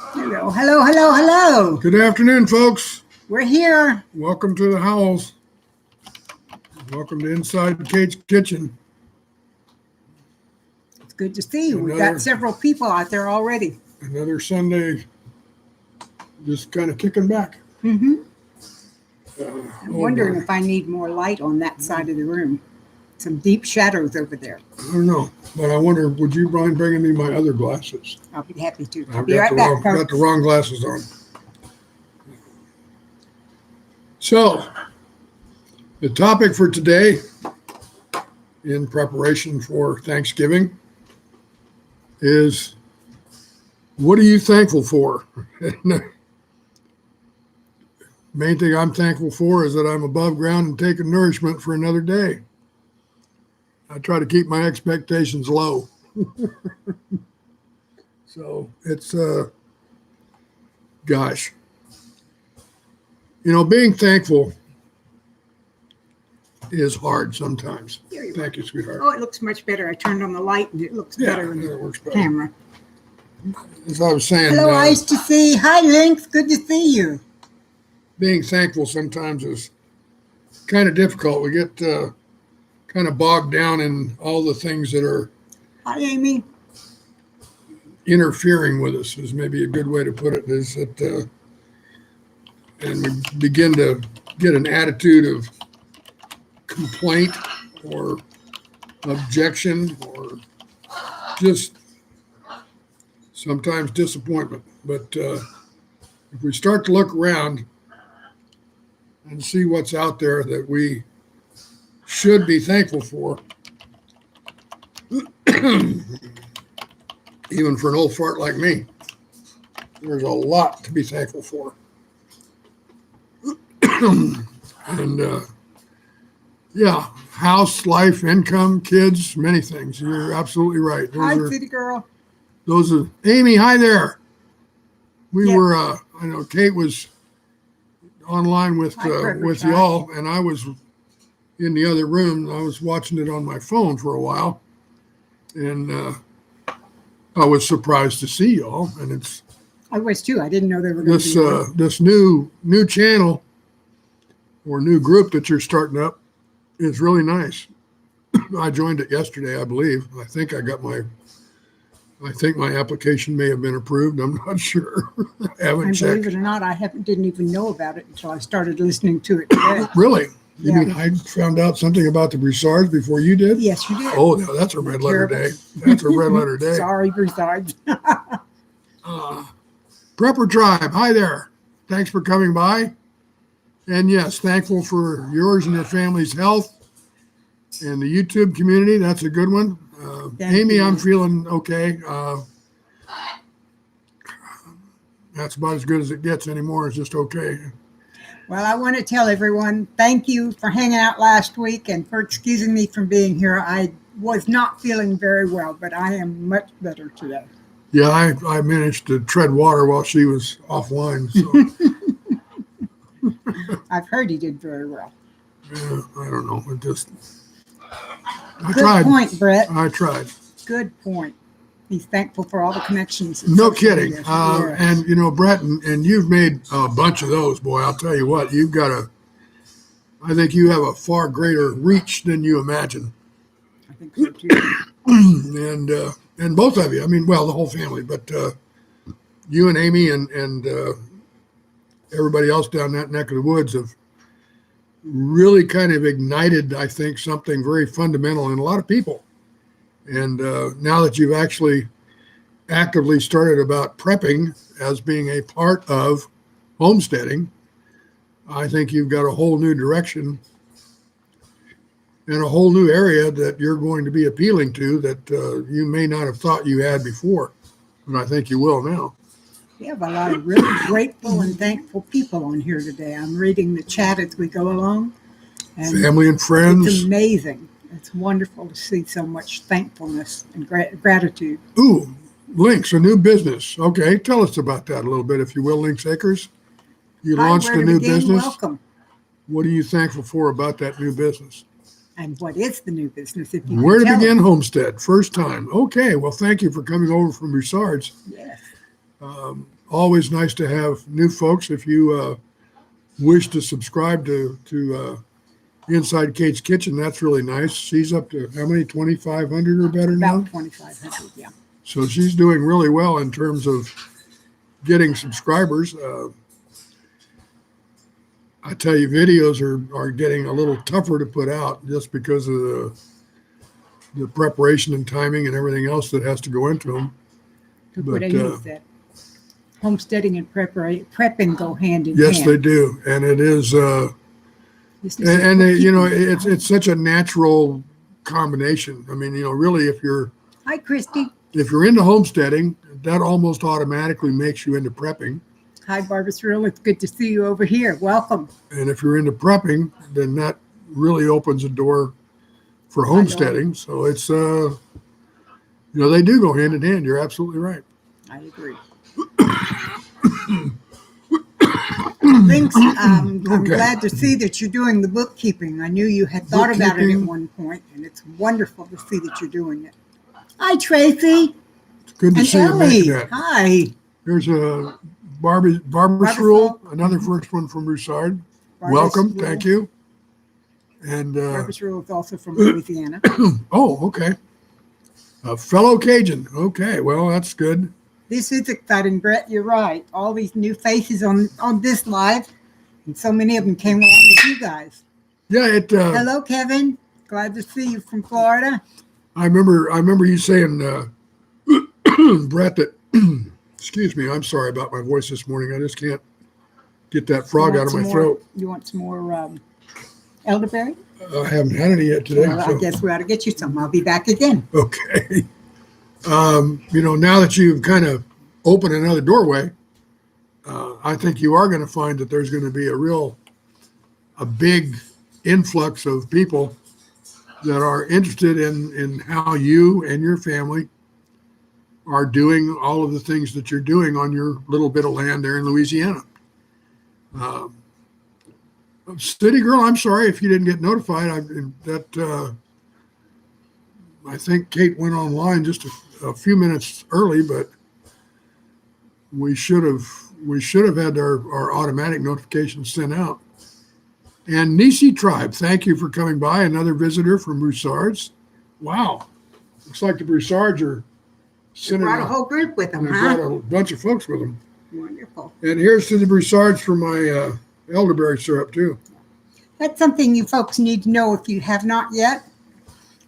Hello, hello, hello, hello. Good afternoon, folks. We're here. Welcome to the Howells. Welcome to Inside Kate's Kitchen. It's good to see you. We've Another- got several people out there already. Another Sunday, just kind of kicking back. Mm-hmm. Uh, I'm wondering boy. if I need more light on that side of the room. Some deep shadows over there. I don't know, but I wonder, would you mind bringing me my other glasses? I'll be happy to. I've Be got, right back, got folks. the wrong glasses on. So, the topic for today, in preparation for Thanksgiving, is what are you thankful for? Main thing I'm thankful for is that I'm above ground and taking nourishment for another day. I try to keep my expectations low. So it's, gosh, being thankful is hard sometimes. Here you Thank you, sweetheart. Oh, it looks much better. I turned on the light and it looks better in the it works better. camera. As I was saying, Hello, Ice to see. Hi, Lynx. Good to see you. being thankful sometimes is kind of difficult. We get kind of bogged down in all the things that are Hi, Amy. interfering with us, is maybe a good way to put it, is that, and we begin to get an attitude of complaint or objection or just sometimes disappointment. But if we start to look around and see what's out there that we should be thankful for, even for an old fart like me, there's a lot to be thankful for. And yeah, house, life, income, kids, many things. You're absolutely right. Hi, City Girl. Those are Amy. Hi there. We Yeah. were. I know Kate was online with Hi, Pepper with Shot. y'all, and I was in the other room. I was watching it on my phone for a while, and I was surprised to see y'all. And it's I was too. I didn't know they were going this to be. this new channel or new group that you're starting up is really nice. I joined it yesterday, I believe. I think my application may have been approved. I'm not sure. I haven't And checked. believe it or not, I didn't even know about it until I started listening to it today. Really? You Yeah. mean I found out something about the Broussards before you did? Yes, you did. Oh, no, that's a red letter Terrible. day. That's a red letter day. Sorry, Broussard. Prepper Tribe, hi there. Thanks for coming by. And yes, thankful for yours and your family's health. And the YouTube community, that's a good one. Thank Amy, you. I'm feeling okay. That's about as good as it gets anymore. It's just okay. Well, I want to tell everyone thank you for hanging out last week and for excusing me from being here. I was not feeling very well, but I am much better today. Yeah, I managed to tread water while she was offline. So I've heard you did very well. yeah, I don't know. It just, I Good tried. point, Brett. I tried. Good point. He's thankful for all the connections. and No social kidding. media. Yes. And Brett, and you've made a bunch of those, boy. I'll tell you what, I think you have a far greater reach than you imagine. I think so too. And both of you, I mean, well, the whole family, but you and Amy and everybody else down that neck of the woods have really kind of ignited, I think, something very fundamental in a lot of people. And now that you've actually actively started about prepping as being a part of homesteading, I think you've got a whole new direction and a whole new area that you're going to be appealing to that you may not have thought you had before. And I think you will now. We have a lot of really grateful and thankful people on here today. I'm reading the chat as we go along. And Family and it's friends. amazing. It's wonderful to see so much thankfulness and gratitude. Ooh, Lynx, a new business. Okay, tell us about that a little bit, if you will, Lynx Acres. You Hi, launched where a to new begin? business. Welcome. What are you thankful for about that new business? And what is the new business? If you Where to can tell begin us. homestead, first time. Okay, well, thank you for coming over from Broussards. Yes. always nice to have new folks. If you wish to subscribe to Inside Kate's Kitchen, that's really nice. She's up to how many? 2,500 or better now? About 2,500, yeah. So she's doing really well in terms of getting subscribers. I tell you, videos are getting a little tougher to put out just because of the preparation and timing and everything else that has to go into them. What I use that homesteading and prepping go hand in hand. Yes, they do, and it is. It's such a natural combination. I mean, really, if you're Hi, Christy. If you're into homesteading, that almost automatically makes you into prepping. Hi, Barbara Cyril. It's good to see you over here. Welcome. And if you're into prepping, then that really opens a door for homesteading. So it's, they do go hand in hand. You're absolutely right. I agree. Thanks. I'm glad to see that you're doing the bookkeeping. I knew you had thought about it at one point, and it's wonderful to see that you're doing it. Hi, Tracy. It's good to and see Ellie. you. Hi. There's a Barbara Sewell, another first one from Broussard. Welcome. Sewell. Thank you. And Barbara Sewell is also from Louisiana. Oh, okay. A fellow Cajun. Okay, well, that's good. This is exciting, Brett. You're right. All these new faces on this live, and so many of them came along with you guys. Yeah, Hello, Kevin. Glad to see you from Florida. I remember you saying, Brett, that. Excuse me. I'm sorry about my voice this morning. I just can't get that frog out of my throat. You want some more elderberry? I haven't had any yet today. Well, I guess we ought to get you some. I'll be back again. Okay. Now that you've kind of opened another doorway, I think you are going to find that there's going to be a big influx of people that are interested in how you and your family are doing all of the things that you're doing on your little bit of land there in Louisiana. City Girl, I'm sorry if you didn't get notified. I think Kate went online just a few minutes early, but we should have had our automatic notifications sent out. And Nisi Tribe, thank you for coming by. Another visitor from Broussards. Wow, looks like the Broussards are sending Brought a whole group with them, huh? Brought a bunch of folks with them. Wonderful. And here's to the Broussards for my elderberry syrup too. That's something you folks need to know if you have not yet.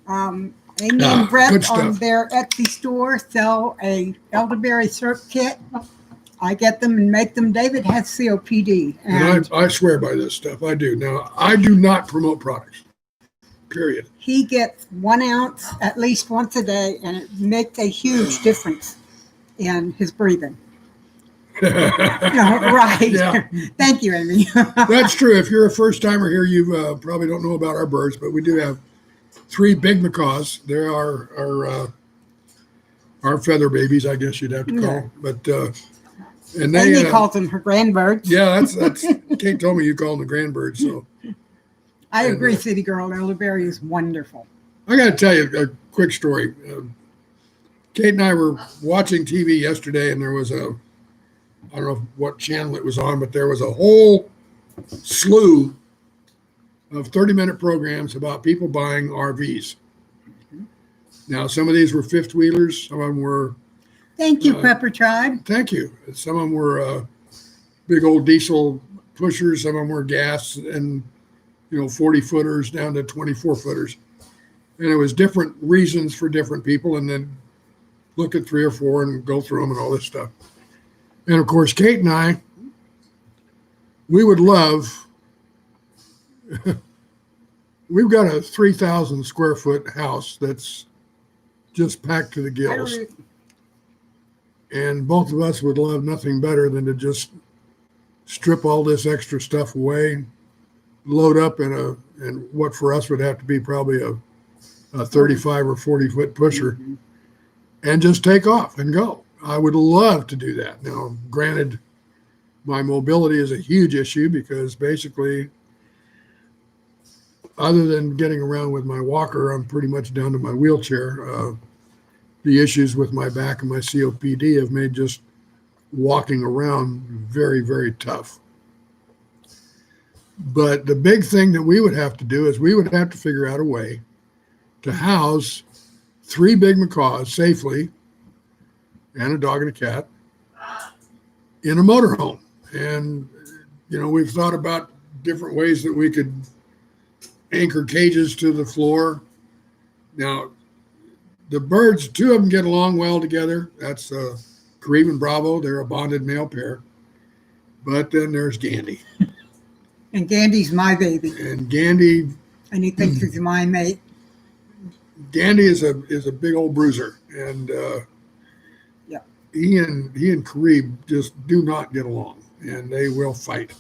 Amy and Brett on their Etsy store sell a elderberry syrup kit. I get them and make them. David has COPD. And I swear by this stuff. I do. Now, I do not promote products, period. He gets 1 ounce at least once a day, and it makes a huge difference in his breathing. Right. Yeah. Thank you, Amy. That's true. If you're a first timer here, you probably don't know about our birds, but we do have 3 big macaws. They're our feather babies, I guess you'd have to call them. But and they Amy calls them her grandbirds. Yeah, that's Kate told me you call them the grandbirds. So I agree, City Girl. Elderberry is wonderful. I got to tell you a quick story. Kate and I were watching TV yesterday, and there was I don't know what channel it was on, but there was a whole slew of 30-minute programs about people buying RVs. Now, some of these were fifth wheelers. Some of them were. Thank you, Prepper Tribe. Thank you. Some of them were big old diesel pushers. Some of them were gas and 40-footers down to 24-footers. And it was different reasons for different people. And then look at 3 or 4 and go through them and all this stuff. And of course, Kate and I, we would love. We've got a 3,000 square foot house that's just packed to the gills. And both of us would love nothing better than to just strip all this extra stuff away, load up in what for us would have to be probably a 35 or 40 foot pusher, and just take off and go. I would love to do that. Now, granted, my mobility is a huge issue because basically, other than getting around with my walker, I'm pretty much down to my wheelchair. The issues with my back and my COPD have made just walking around very, very tough. But the big thing that we would have to do is we would have to figure out a way to house 3 big macaws safely, and a dog and a cat, in a motorhome. And, we've thought about different ways that we could anchor cages to the floor. Now, the birds, 2 of them get along well together. That's Kareem and Bravo. They're a bonded male pair. But then there's Gandy. And Gandy's my baby. And Gandy, And he thinks he's my mate. Gandy is a big old bruiser. And he and Kareem just do not get along. And they will fight.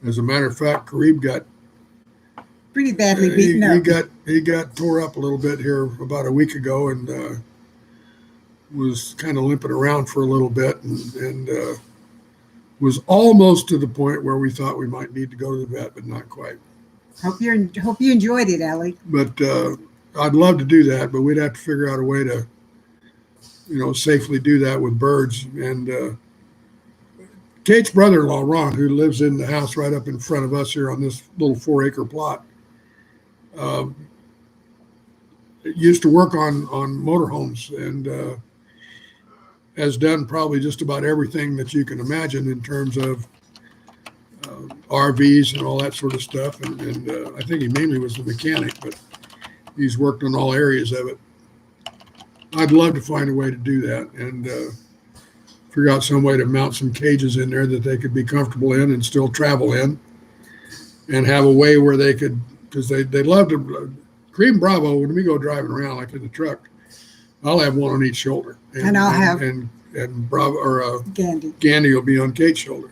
As a matter of fact, Kareem got Pretty badly beaten up. He got tore up a little bit here about a week ago, and was kind of limping around for a little bit, and was almost to the point where we thought we might need to go to the vet, but not quite. Hope you enjoyed it, Ellie. But I'd love to do that, but we'd have to figure out a way to, safely do that with birds. And Kate's brother-in-law, Ron, who lives in the house right up in front of us here on this little 4-acre plot, used to work on motorhomes, and has done probably just about everything that you can imagine in terms of RVs and all that sort of stuff. And I think he mainly was the mechanic, but he's worked on all areas of it. I'd love to find a way to do that and figure out some way to mount some cages in there that they could be comfortable in and still travel in, and have a way where they could, because they love to, Kareem Bravo, when we go driving around like in the truck, I'll have one on each shoulder. And I'll have and Bravo or Gandy will be on Kate's shoulder.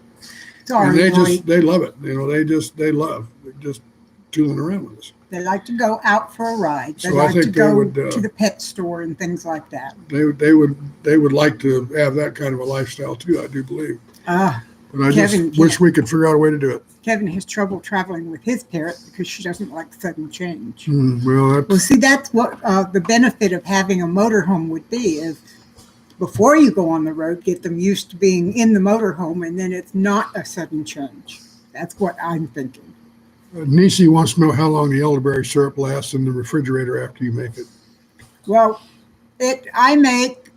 Sorry, and they love it. They love just tooling around with us. They like to go out for a ride. They So like I think to go they would, to the pet store and things like that. They would like to have that kind of a lifestyle too, I do believe. Ah, But I just wish we could figure out a way to do it. Kevin has trouble traveling with his parrot because she doesn't like sudden change. Well, See, that's what the benefit of having a motorhome would be, is before you go on the road, get them used to being in the motorhome, and then it's not a sudden change. That's what I'm thinking. Nisi wants to know how long the elderberry syrup lasts in the refrigerator after you make it. Well, I make,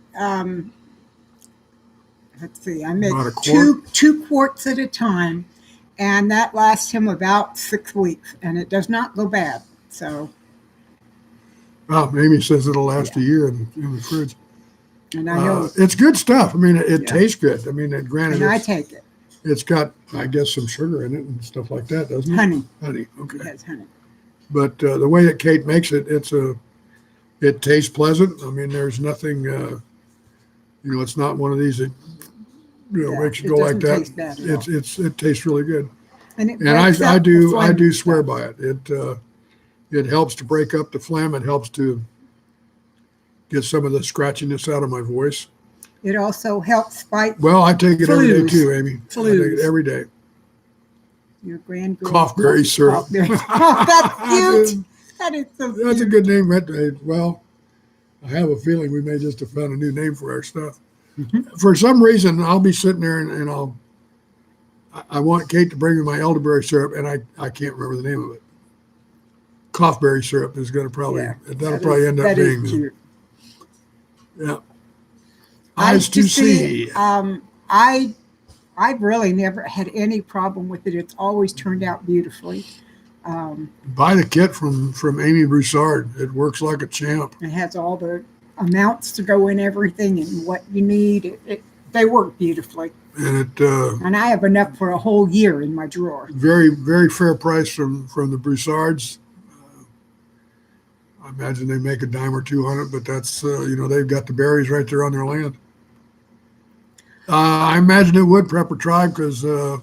let's see, I make About a quart? two quarts at a time, and that lasts him about 6 weeks, and it does not go bad. So, Amy says it'll last a year in the fridge. and I know, It's good stuff. I mean, it Yeah. tastes good. I mean, granted, and I take it. it's got, I guess, some sugar in it and stuff like that, doesn't it? Honey, Honey, okay. it has honey. But the way that Kate makes it, it tastes pleasant. I mean, there's nothing, it's not one of these that, Yeah, makes you it go like doesn't that. taste bad at all. It tastes really good. And it And breaks I up the do phlegm. swear by it. It helps to break up the phlegm. It helps to get some of the scratchiness out of my voice. It also helps fight Well, I take it every day Flus. too, Amy. I take it Flus. every day. your grand Coughberry syrup. Oh, that's cute. That is so cute. That's a good name. Well, I have a feeling we may just have found a new name for our stuff. For some reason, I'll be sitting there and I want Kate to bring me my elderberry syrup, and I can't remember the name of it. Coughberry syrup is going to probably, Yeah, that'll probably end up that is being, cute. yeah. Eyes to see. I've really never had any problem with it. It's always turned out beautifully. Buy the kit from Amy Broussard. It works like a champ. It has all the amounts to go in everything and what you need. They work beautifully. And And I have enough for a whole year in my drawer. very, very fair price from the Broussards. I imagine they make a dime or two on it, but that's, they've got the berries right there on their land. I imagine it would, Prepper Tribe, because I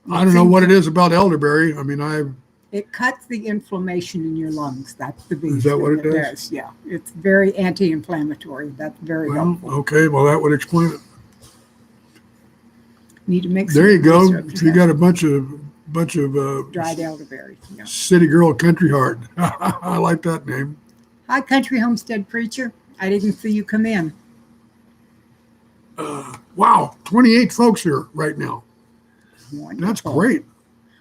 don't know what it is about elderberry. I mean, It cuts the inflammation in your lungs. That's the big Is that what thing it does? Yeah, it's very anti-inflammatory. That's very helpful. okay, well, that would explain it. Need to make There some you go. research You on got a bunch of dried elderberry. Yeah. city girl country heart. I like that name. Hi, Country Homestead Preacher. I didn't see you come in. Wow, 28 folks here right now. Wonderful. That's great.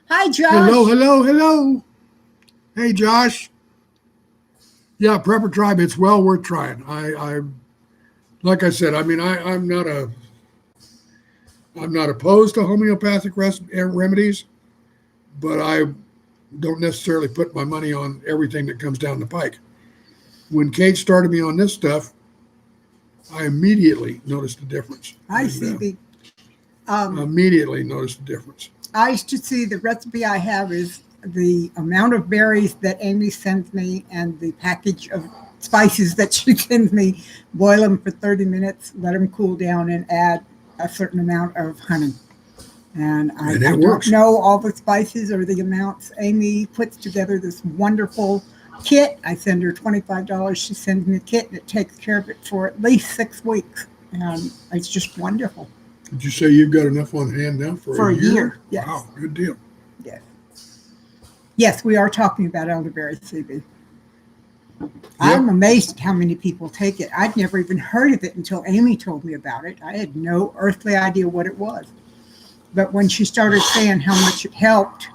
Hi, Josh. Hello. Hey, Josh. Yeah, Prepper Tribe, it's well worth trying. I like I said, I mean, I'm not opposed to homeopathic remedies, but I don't necessarily put my money on everything that comes down the pike. When Kate started me on this stuff, I immediately noticed a difference. I see. Immediately noticed a difference. I used to see the recipe I have is the amount of berries that Amy sends me and the package of spices that she sends me. Boil them for 30 minutes, let them cool down, and add a certain amount of honey. And I don't know all the spices or the amounts. Amy puts together this wonderful kit. I send her $25. She sends me a kit, and it takes care of it for at least 6 weeks. And it's just wonderful. Did you say you've got enough on hand now for a year? Yes. Wow, good deal. Yes. Yes, we are talking about elderberry, CB. Yep. I'm amazed at how many people take it. I'd never even heard of it until Amy told me about it. I had no earthly idea what it was. But when she started saying how much it helped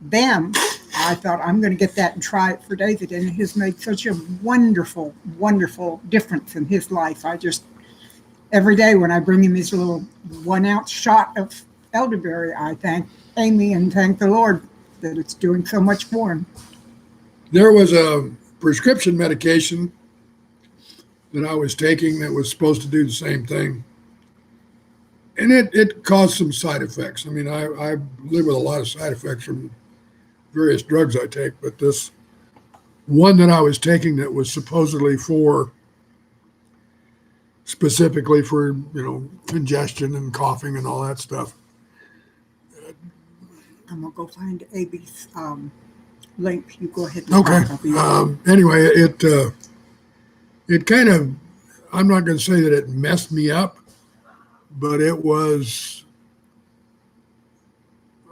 them, I thought, I'm going to get that and try it for David. And it has made such a wonderful, wonderful difference in his life. Every day when I bring him his little 1 ounce shot of elderberry, I thank Amy and thank the Lord that it's doing so much for him. There was a prescription medication that I was taking that was supposed to do the same thing. And it caused some side effects. I mean, I live with a lot of side effects from various drugs I take, but this one that I was taking that was supposedly specifically for, congestion and coughing and all that stuff. I'm going to go find Abby's link. You go ahead. Okay. Anyway, it kind of, I'm not going to say that it messed me up, but it was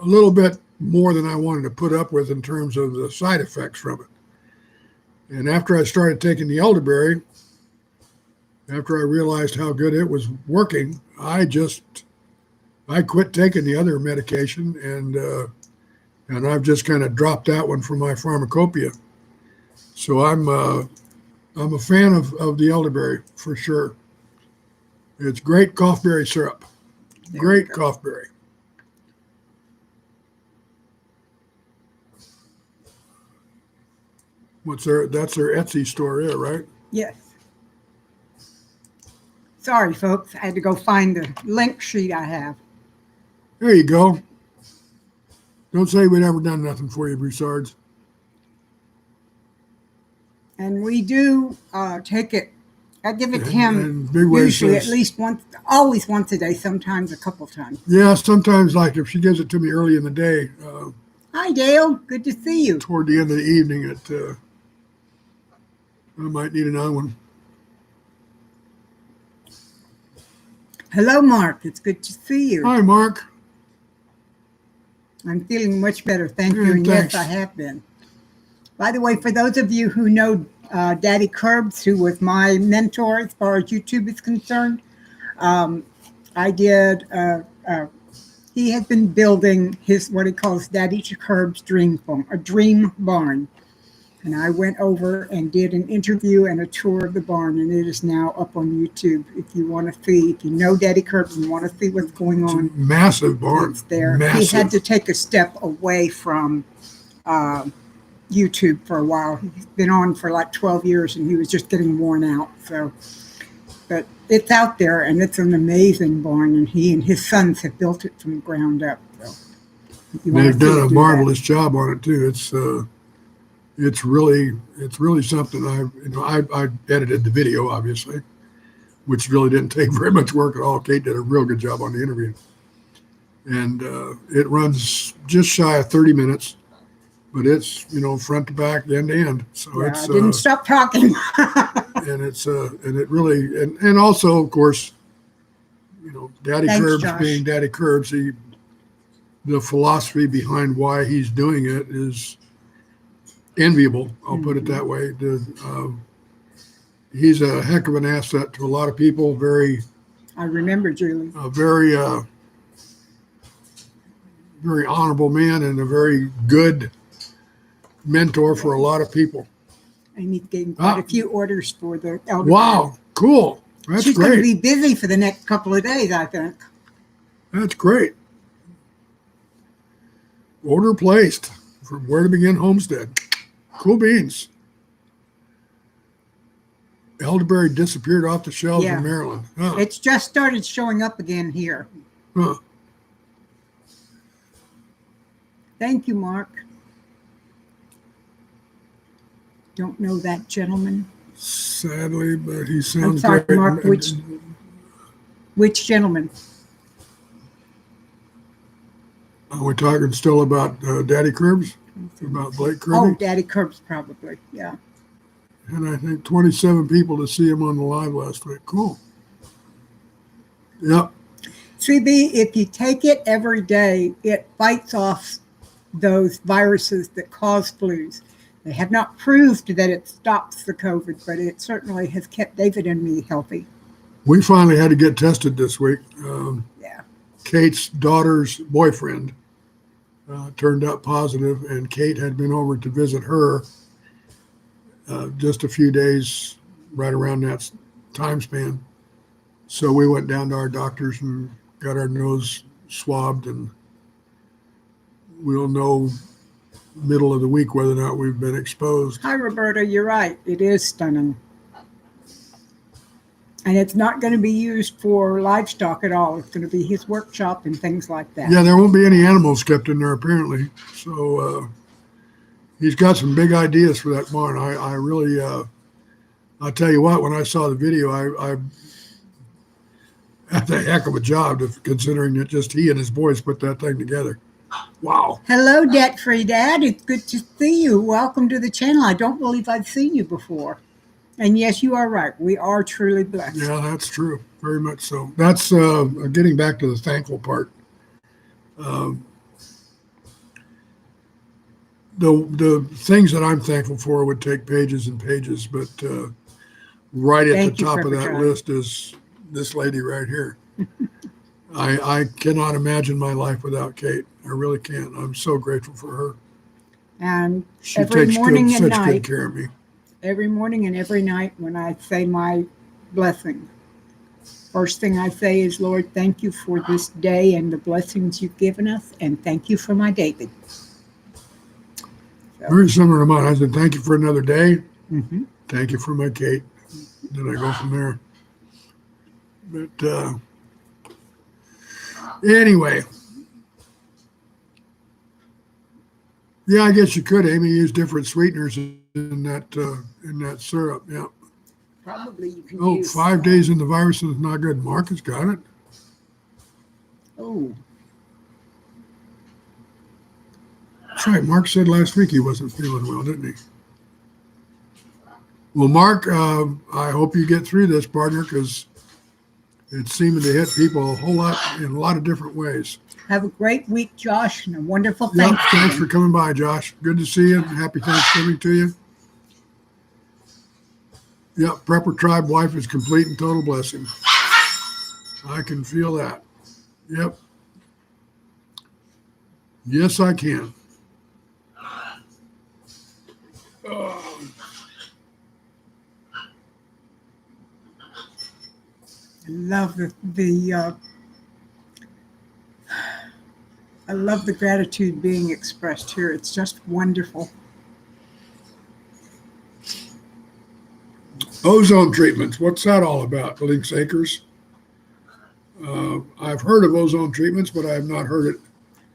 a little bit more than I wanted to put up with in terms of the side effects from it. And after I started taking the elderberry, after I realized how good it was working, I quit taking the other medication, and I've just kind of dropped that one from my pharmacopoeia. So I'm a fan of the elderberry for sure. It's great coughberry syrup. Great coughberry. That's their Etsy store there, right? Yes. Sorry, folks. I had to go find the link sheet I have. There you go. Don't say we've never done nothing for you, Broussards. And we do take it. I give it to him usually at least once, always once a day, sometimes a couple times. Yeah, sometimes like if she gives it to me early in the day. Hi, Dale. Good to see you. Toward the end of the evening, I might need another one. Hello, Mark. It's good to see you. Hi, Mark. I'm feeling much better. Thank you. And thanks. yes, I have been. By the way, for those of you who know Daddy Curbs, who was my mentor as far as YouTube is concerned, he had been building what he calls Daddy Curbs Dream Barn. And I went over and did an interview and a tour of the barn, and it is now up on YouTube. If you want to see, if you know Daddy Curbs and want to see what's going on. It's a massive barn. It's there. Massive. He had to take a step away from YouTube for a while. He's been on for like 12 years, and he was just getting worn out. So, but it's out there, and it's an amazing barn, and he and his sons have built it from the ground up. So they've done a marvelous job on it too. It's really something. I edited the video, obviously, which really didn't take very much work at all. Kate did a real good job on the interview, and it runs just shy of 30 minutes, but it's front to back, end to end. So I didn't stop talking. and it really and also of course, Daddy Curbs, Josh. being Daddy Curbs, the philosophy behind why he's doing it is enviable. I'll put it that way. He's a heck of an asset to a lot of people. Very I remember Julie. A very honorable man and a very good mentor for a lot of people. And he's getting quite a few orders for the elderberry. Wow, cool. That's She's great. going to be busy for the next couple of days, I think. That's great. Order placed from Where to Begin Homestead. Cool beans. Elderberry disappeared off the shelves in Maryland. Huh. It's just started showing up again here. Huh. Thank you, Mark. Don't know that gentleman. Sadly, but he I'm sounds sorry, great. Mark, which gentleman? Are we talking still about Daddy Curbs? About Blake Kirby? Oh, Daddy Curbs, probably. Yeah. And I think 27 people to see him on the live last week. Cool. Yep. 3B, if you take it every day, it fights off those viruses that cause flus. They have not proved that it stops the COVID, but it certainly has kept David and me healthy. We finally had to get tested this week. Yeah. Kate's daughter's boyfriend turned up positive, and Kate had been over to visit her just a few days right around that time span. So we went down to our doctors and got our nose swabbed, and we'll know middle of the week whether or not we've been exposed. Hi, Roberta. You're right. It is stunning. And it's not going to be used for livestock at all. It's going to be his workshop and things like that. Yeah, there won't be any animals kept in there apparently. So he's got some big ideas for that barn. I really, I'll tell you what, when I saw the video, I had a heck of a job considering that just he and his boys put that thing together. Wow. Hello, Debt-Free Dad. It's good to see you. Welcome to the channel. I don't believe I've seen you before. And yes, you are right. We are truly blessed. Yeah, that's true. Very much so. That's getting back to the thankful part. The things that I'm thankful for would take pages and pages, but right at the top of that list is this lady right here. I cannot imagine my life without Kate. I really can't. I'm so grateful for her. And she every takes morning and such night, good care of me. Every morning and every night when I say my blessing, first thing I say is, Lord, thank you for this day and the blessings you've given us, and thank you for my David. So. Very similar to mine. I said, thank you for another day. Mm-hmm. Thank you for my Kate. Then I go from there. But anyway, yeah, I guess you could, Amy, use different sweeteners in that syrup. Yeah. Probably you can use 5 days in the virus is not good. Mark has got it. Oh. That's right. Mark said last week he wasn't feeling well, didn't he? Well, Mark, I hope you get through this, partner, because it's seeming to hit people a whole lot in a lot of different ways. Have a great week, Josh, and a wonderful Thanksgiving. Thanks for coming by, Josh. Good to see you. Happy Thanksgiving to you. Yep, Prepper Tribe wife is complete and total blessing. I can feel that. Yep. Yes, I can. I love the gratitude being expressed here. It's just wonderful. Ozone treatments. What's that all about, Lynx Acres? I've heard of ozone treatments, but I have not heard it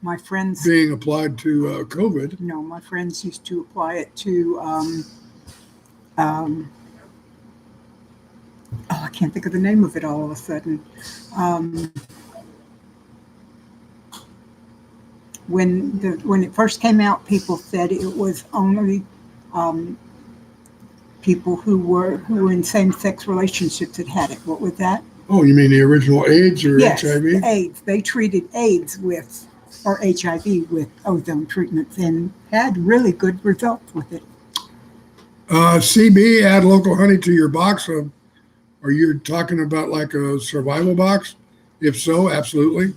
my friends being applied to COVID. No, my friends used to apply it to I can't think of the name of it all of a sudden. When it first came out, people said it was only people who were in same-sex relationships that had it. What was that? Oh, you mean the original AIDS or yes, HIV? AIDS. They treated AIDS or HIV with ozone treatments and had really good results with it. CB, add local honey to your box. Are Are you talking about like a survival box? If so, absolutely.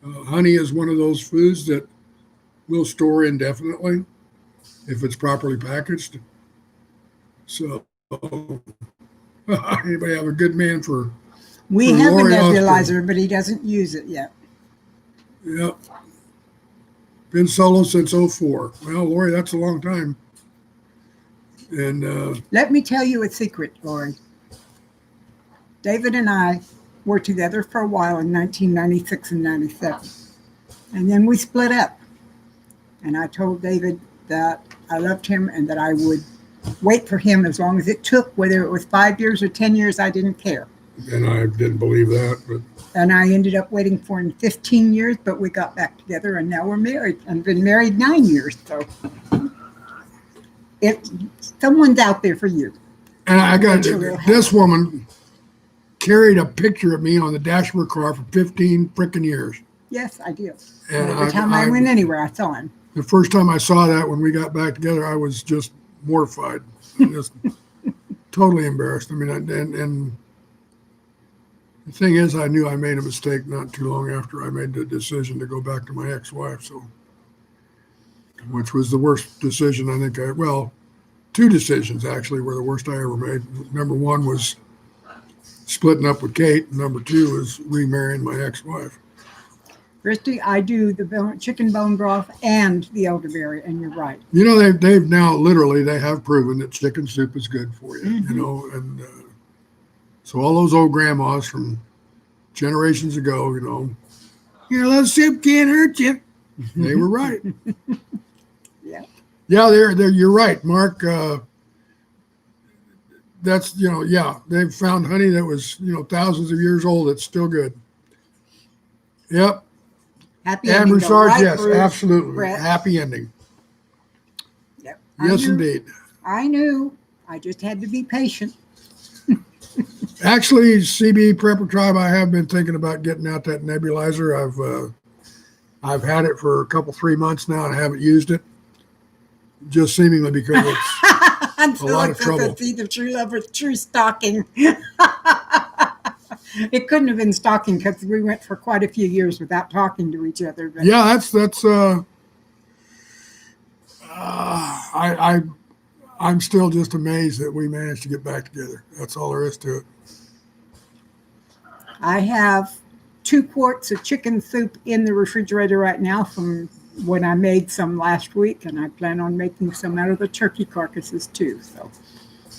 Honey is one of those foods that we'll store indefinitely if it's properly packaged. So, anybody have a good man for? We have a Lori nebulizer, but he doesn't use it yet. Yep. Been solo since '04. Well, Lori, that's a long time. And Let me tell you a secret, Lori. David and I were together for a while in 1996 and 97. And then we split up. And I told David that I loved him and that I would wait for him as long as it took, whether it was 5 years or 10 years, I didn't care. and I didn't believe that, but And I ended up waiting for him 15 years, but we got back together and now we're married. I've been married 9 years. So if someone's out there for you. and I got this woman carried a picture of me on the dashboard car for 15 frickin' years. Yes, I do. And Every time I went anywhere, I saw him. The first time I saw that when we got back together, I was just mortified, just totally embarrassed. I mean, and the thing is, I knew I made a mistake not too long after I made the decision to go back to my ex-wife. So, which was the worst decision I think well, two decisions actually were the worst I ever made. Number one was splitting up with Kate. Number two was remarrying my ex-wife. Christy, I do the chicken bone broth and the elderberry, and you're right. You know, they've now literally they have proven that chicken soup is good for you. Mm-hmm. You know, and so all those old grandmas from generations ago, your little soup can't hurt you. They were right. Yeah. Yeah, they're you're right, Mark. That's they've found honey that was thousands of years old. It's still good. Yep. Happy Anne ending. Broussard, Right, yes, Bruce, absolutely. Brett. Happy ending. Yep. Yes, indeed. I knew. I just had to be patient. Actually, CB Prepper Tribe, I have been thinking about getting out that nebulizer. I've had it for 3 months now and I haven't used it. Just seemingly because it's a lot of trouble. It's either true love or true stalking. It couldn't have been stalking because we went for quite a few years without talking to each other. But yeah, that's I'm still just amazed that we managed to get back together. That's all there is to it. I have 2 quarts of chicken soup in the refrigerator right now from when I made some last week, and I plan on making some out of the turkey carcasses too.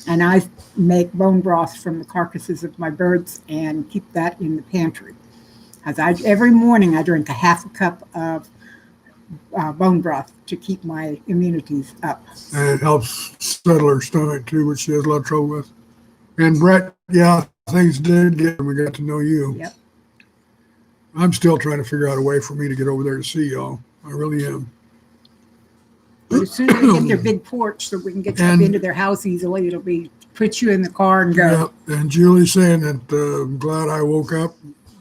And I make bone broth from the carcasses of my birds and keep that in the pantry. Every morning I drink a half a cup of bone broth to keep my immunities up. And it helps settle her stomach too, which she has a lot of trouble with. And Brett, yeah, things did get when we got to know you. Yep. I'm still trying to figure out a way for me to get over there to see y'all. I really am. But as soon as they get their big porch so we can get stuff into their house easily, it'll be put you in the car and go. Yeah, and Julie's saying that I'm glad I woke up.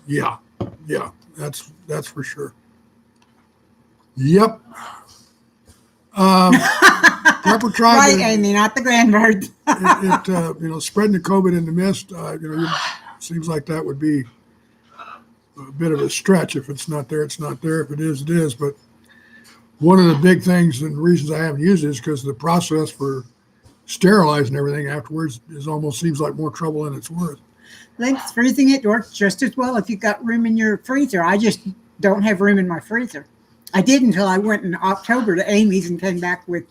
Yeah, that's for sure. Yep. Prepper Tribe. Right, Amy, not the grandbirds. Spreading the COVID in the mist. Seems like that would be a bit of a stretch. If it's not there, it's not there. If it is, it is. But one of the big things and reasons I haven't used it is because the process for sterilizing everything afterwards almost seems like more trouble than it's worth. I think freezing it works just as well if you've got room in your freezer. I just don't have room in my freezer. I did until I went in October to Amy's and came back with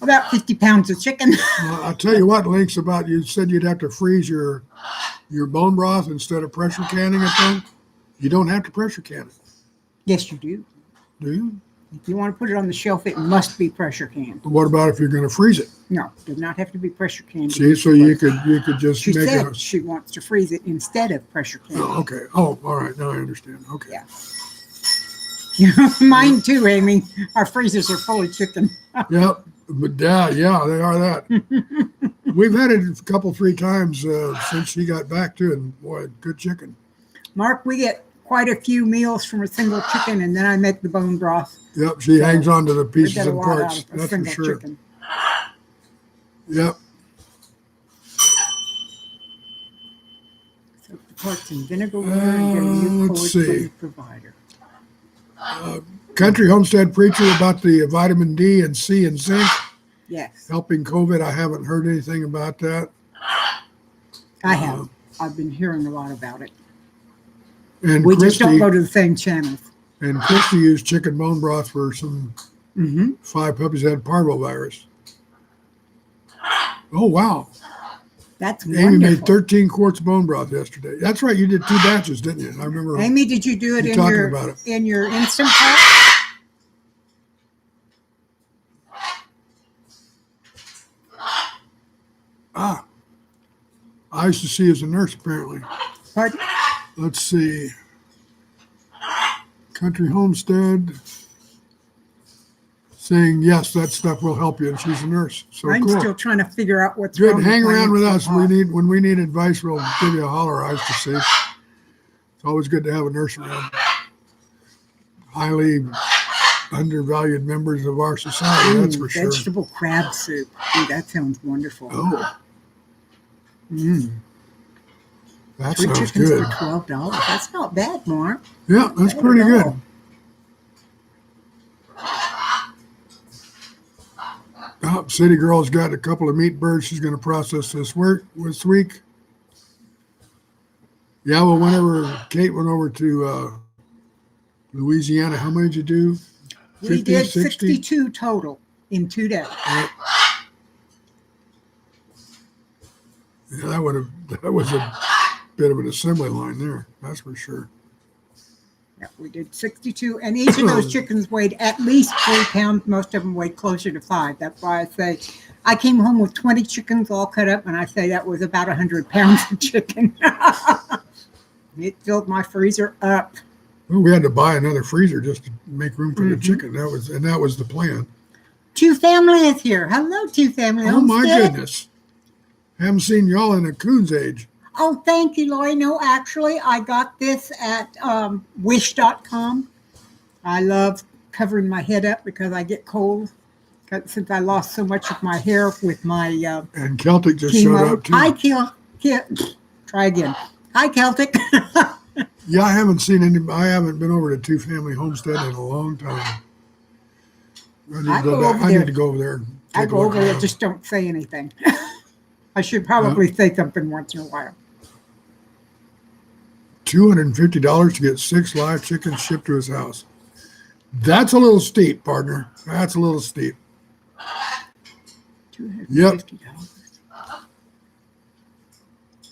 about 50 pounds of chicken. Well, I'll tell you what, Link's about. You said you'd have to freeze your bone broth instead of pressure canning it then. You don't have to pressure can it. Yes, you do. Do you? If you want to put it on the shelf, it must be pressure canned. What about if you're going to freeze it? No, it does not have to be pressure canned. See, so you could just She make said she wants to freeze it instead of pressure canned. Oh, okay. Oh, all right. Now I understand. Okay. Yeah. Mine too, Amy. Our freezers are full of chicken. Yep. But yeah, they are that. We've had it a 3 times since she got back too, and boy, good chicken. Mark, we get quite a few meals from a single chicken, and then I make the bone broth. Yep, she hangs on to the We pieces get a and lot parts. out of a That's for single sure. chicken. Yep. parts and vinegar water and get a new let's cord see. from the provider. Country Homestead Preacher about the vitamin D and C and zinc Yes, helping COVID. I haven't heard anything about that. I have. I've been hearing a lot about it. And We just don't Christy, go to the same channels. and Christy used chicken bone broth for some Mm-hmm. 5 puppies that had parvovirus. Oh, wow. That's Amy wonderful. made 13 quarts of bone broth yesterday. That's right. You did 2 batches, didn't you? I remember. Amy, did you do it you in talking your about it. in your Instant Pot? I used to see as a nurse, apparently. Pardon? Let's see. Country Homestead saying, yes, that stuff will help you. And she's a nurse. So I'm cool. still trying to figure out what's Good. wrong. Hang with my around with Instant us. Pot. When we need advice, we'll give you a holler. I used to see. It's always good to have a nurse around. Highly undervalued members of our society, that's for sure. Vegetable crab soup. Ooh, that sounds wonderful. Oh, that 3 sounds chickens good. for $12. That's not bad, Mark. Yeah, that's Bad pretty at good. all. Oh, City Girl's got a couple of meat birds she's going to process this week. Yeah, well, whenever Kate went over to Louisiana, how many did you do? We 50, did 60? 62 total in 2 days. Yeah, that was a bit of an assembly line there. That's for sure. Yeah, we did 62, and each of those chickens weighed at least 3 pounds. Most of them weighed closer to 5. That's why I say I came home with 20 chickens all cut up, and I say that was about 100 pounds of chicken. It filled my freezer up. Well, we had to buy another freezer just to make room for the chicken. That was the plan. Two Family is here. Hello, Two Family. Oh my Homestead. goodness! Haven't seen y'all in a coon's age. Oh, thank you, Lori. No, actually, I got this at wish.com. I love covering my head up because I get cold. Since I lost so much of my hair with my And Celtic just chemo. showed up too. Hi, try again. Hi, Celtic. Yeah, I haven't seen any. I haven't been over to Two Family Homestead in a long time. I need to go over there. and I take a go look over there, around. just don't say anything. I should probably say something once in a while. $250 to get 6 live chickens shipped to his house. That's a little steep, partner. That's a little steep. $250.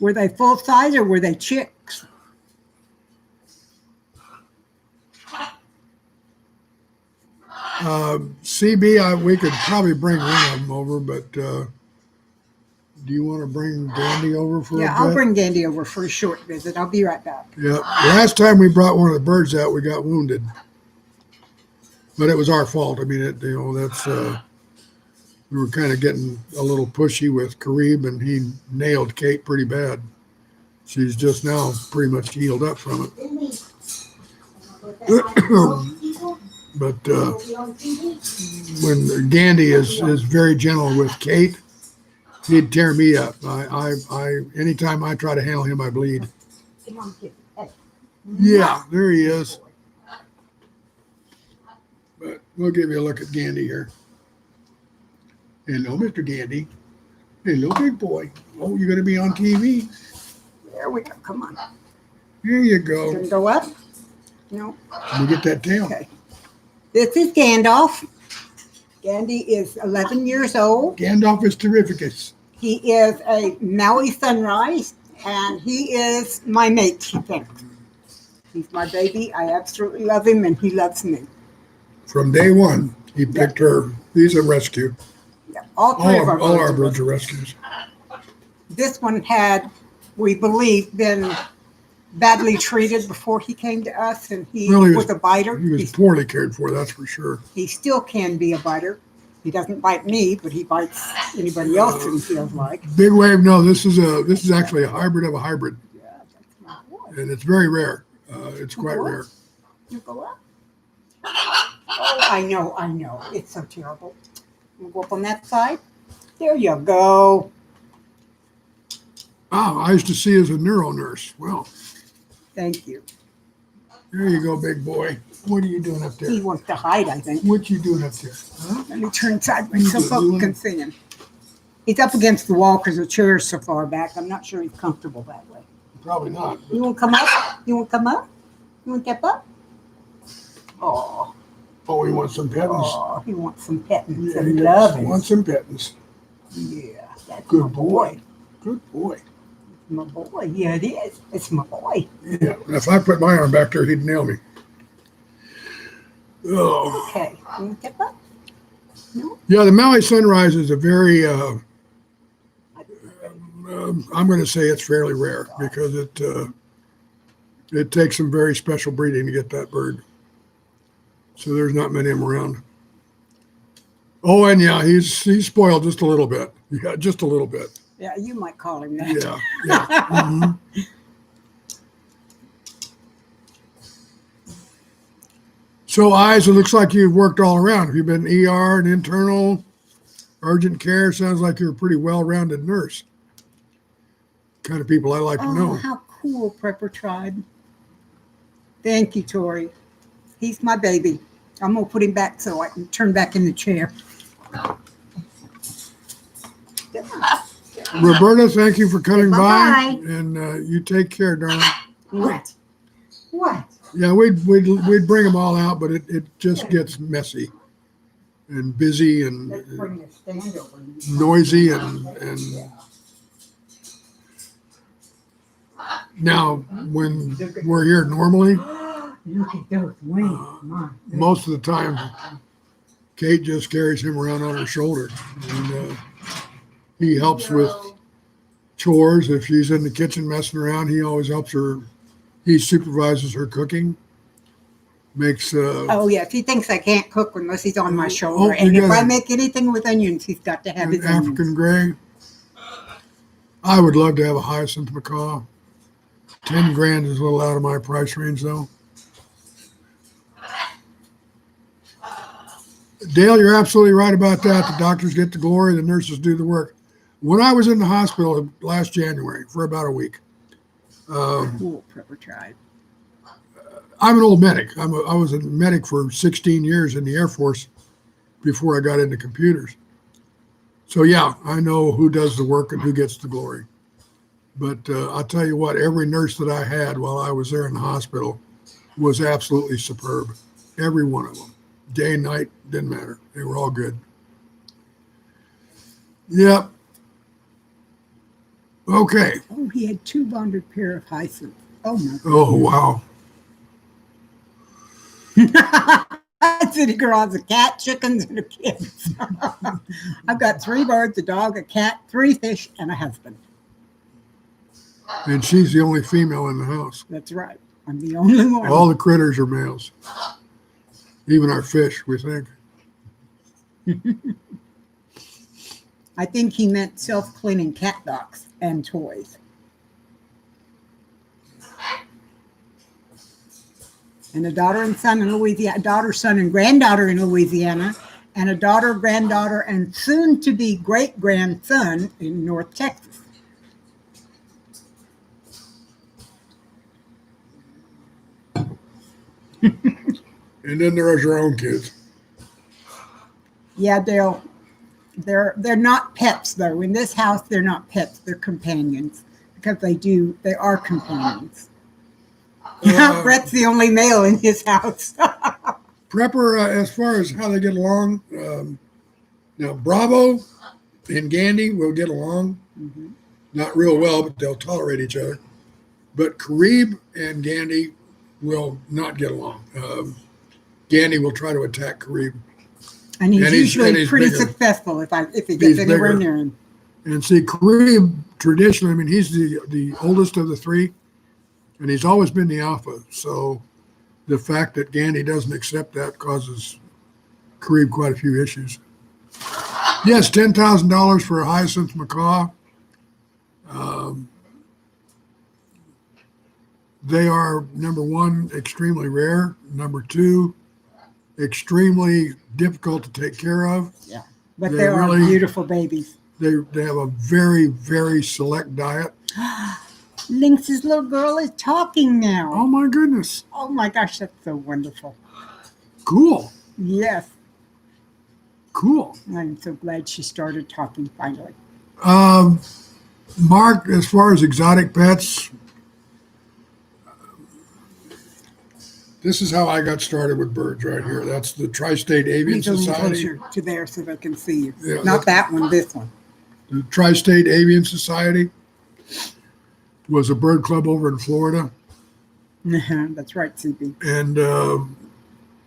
Were they full size or were they chicks? CB, we could probably bring one of them over, but do you want to bring Gandy over for a bit? Yeah, I'll bring Gandy over for a short visit. I'll be right back. Yeah. Last time we brought one of the birds out, we got wounded. But it was our fault. I mean, that's we were kind of getting a little pushy with Kareem, and he nailed Kate pretty bad. She's just now pretty much healed up from it. But when Gandy is very gentle with Kate, he'd tear me up. Anytime I try to handle him, I bleed. Yeah, there he is. But we'll give you a look at Gandy here. Hello, Mr. Gandy. Hello, big boy. Oh, you're going to be on TV. There we go. Come on. Here you go. Can go up? No. Let me get that tail. Okay. This is Gandalf. Gandy is 11 years old. Gandalf is terrificus. He is a Maui Sunrise, and he is my mate, he thinks. He's my baby. I absolutely love him, and he loves me. From day one, he picked her. He's a rescue. Yeah, all three of All our are birds are rescues. This one had, we believe, been badly treated before he came to us, and he was a biter. He was poorly cared for, that's for sure. He still can be a biter. He doesn't bite me, but he bites anybody else, it feels like. Big Wave, no, this is actually a hybrid of a hybrid. Yeah, that's my boy. And it's very rare. It's quite rare. You go up. Oh, I know. It's so terrible. We'll go up on that side. There you go. Oh, I used to see as a neuro nurse. Well, Thank you. there you go, big boy. What are you doing up there? He wants to hide, I think. What you doing up there? Huh? Let me turn sideways so You folks doing? can see him. He's up against the wall because the chair's so far back. I'm not sure he's comfortable that way. Probably not. You want to come up? You want to come up? You want to step up? Oh, Oh, he wants some pettings. oh, he wants some pettings Yeah, and he loving. wants some pettings. Yeah, that's Good my boy. Good boy. My boy. Yeah, it is. It's my boy. Yeah. If I put my arm back there, he'd nail me. Oh. Okay. You want to step up? No? Yeah, the Maui Sunrise is a very, I'm going to say it's fairly rare because it takes some very special breeding to get that bird. So there's not many of them around. Oh, and yeah, he's spoiled just a little bit. Yeah, just a little bit. Yeah, you might call him that. Yeah, yeah. Mhm. So eyes, it looks like you've worked all around. Have you been ER and internal, urgent care? Sounds like you're a pretty well-rounded nurse. Kind of people I like to Oh, know. how cool, Prepper Tribe. Thank you, Tori. He's my baby. I'm going to put him back so I can turn back in the chair. Roberta, thank you for coming by. Bye-bye. And you take care, darling. What? What? Yeah, we'd bring them all out, but it just gets messy and busy and Let's bring the stand over. noisy and now when we're here normally, Look at those wings. My most of the time Kate just carries him around on her shoulder and he helps with chores. If she's in the kitchen messing around, he always helps her. He supervises her cooking. Makes Oh, yes. He thinks I can't cook unless he's on my shoulder. you And if gotta- I make anything with onions, he's got to have an his onions. African gray. I would love to have a hyacinth macaw. 10 grand is a little out of my price range though. Dale, you're absolutely right about that. The doctors get the glory, the nurses do the work. When I was in the hospital last January for about a week, Cool, Prepper Tribe. I'm an old medic. I was a medic for 16 years in the Air Force before I got into computers. So yeah, I know who does the work and who gets the glory. But I'll tell you what, every nurse that I had while I was there in the hospital was absolutely superb. Every one of them. Day and night, didn't matter. They were all good. Yep. Okay. Oh, he had 2 bonded pair of hyacinths. Oh, my. Oh, wow. City girl has a cat, chickens, and a kid. I've got 3 birds, a dog, a cat, 3 fish, and a husband. And she's the only female in the house. That's right. I'm the only one. All the critters are males. Even our fish, we think. I think he meant self-cleaning cat box and toys. And a daughter and son in Louisiana, daughter, son, and granddaughter in Louisiana, and a daughter, granddaughter, and soon-to-be great-grandson in North Texas. And then there's your own kids. Yeah, they're not pets though. In this house, they're not pets. They're companions because they are companions. Brett's the only male in his house. Prepper, as far as how they get along, now Bravo and Gandhi will get along. Mm-hmm. Not real well, but they'll tolerate each other. But Karib and Gandhi will not get along. Gandhi will try to attack Karib. And he's usually pretty bigger. successful if he He's gets anywhere bigger. near him. And see, Karib traditionally, I mean, he's the oldest of the 3, and he's always been the alpha. So the fact that Gandhi doesn't accept that causes Karib quite a few issues. Yes, $10,000 for a hyacinth macaw. They are, number 1, extremely rare. Number 2, extremely difficult to take care of. Yeah, but They they are really- beautiful babies. They have a very, very select diet. Lynx's little girl is talking now. Oh my goodness. Oh my gosh, that's so wonderful. Cool. Yes. Cool. I'm so glad she started talking finally. Mark, as far as exotic pets, this is how I got started with birds right here. That's the Tri-State Avian He's a little Society. closer to there so they can see you. Yeah, Not that one, this one. The Tri-State Avian Society was a bird club over in Florida. That's right, CB. And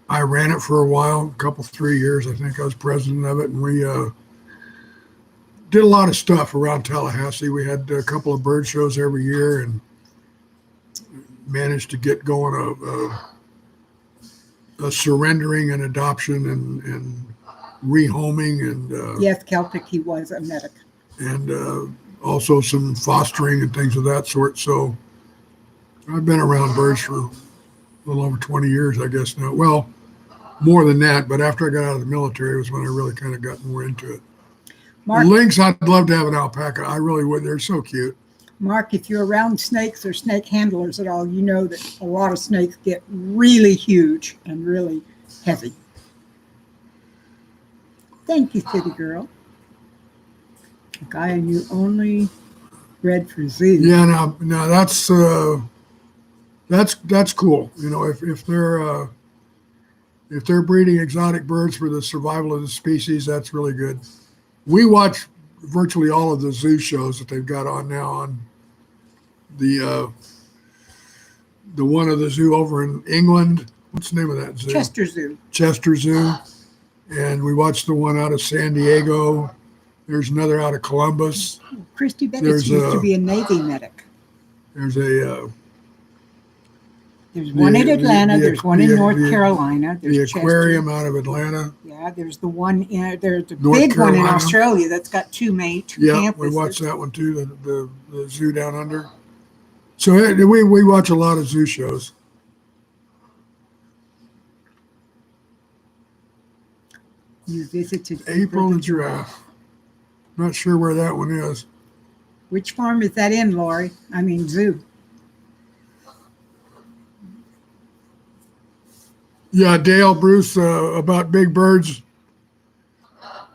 I ran it for a while, 3 years. I think I was president of it. And we did a lot of stuff around Tallahassee. We had a couple of bird shows every year and managed to get going a surrendering and adoption and rehoming and Yes, Celtic, he was a medic. And also some fostering and things of that sort. So I've been around birds for a little over 20 years, I guess now. Well, more than that, but after I got out of the military was when I really kind of got more into it. Mark, Lynx, I'd love to have an alpaca. I really would. They're so cute. Mark, if you're around snakes or snake handlers at all, you know that a lot of snakes get really huge and really heavy. Thank you, City Girl. Guy, and you only bred for zoo. Yeah, now that's cool. You know, if they're breeding exotic birds for the survival of the species, that's really good. We watch virtually all of the zoo shows that they've got on now on the one of the zoo over in England. What's the name of that zoo? Chester Zoo. Chester Zoo. And we watched the one out of San Diego. There's another out of Columbus. Christy Beckett There's used to be a Navy medic. There's one in Atlanta. There's one in North the- Carolina. the There's aquarium out of Atlanta. Yeah, there's the one in there's a North big one in Carolina. Australia that's got two Yeah, campuses. we watched that one too, the zoo down under. So we watch a lot of zoo shows. You visited April and Giraffe. Not sure where that one is. Which farm is that in, Lori? I mean, zoo. Yeah, Dale, Bruce, about big birds.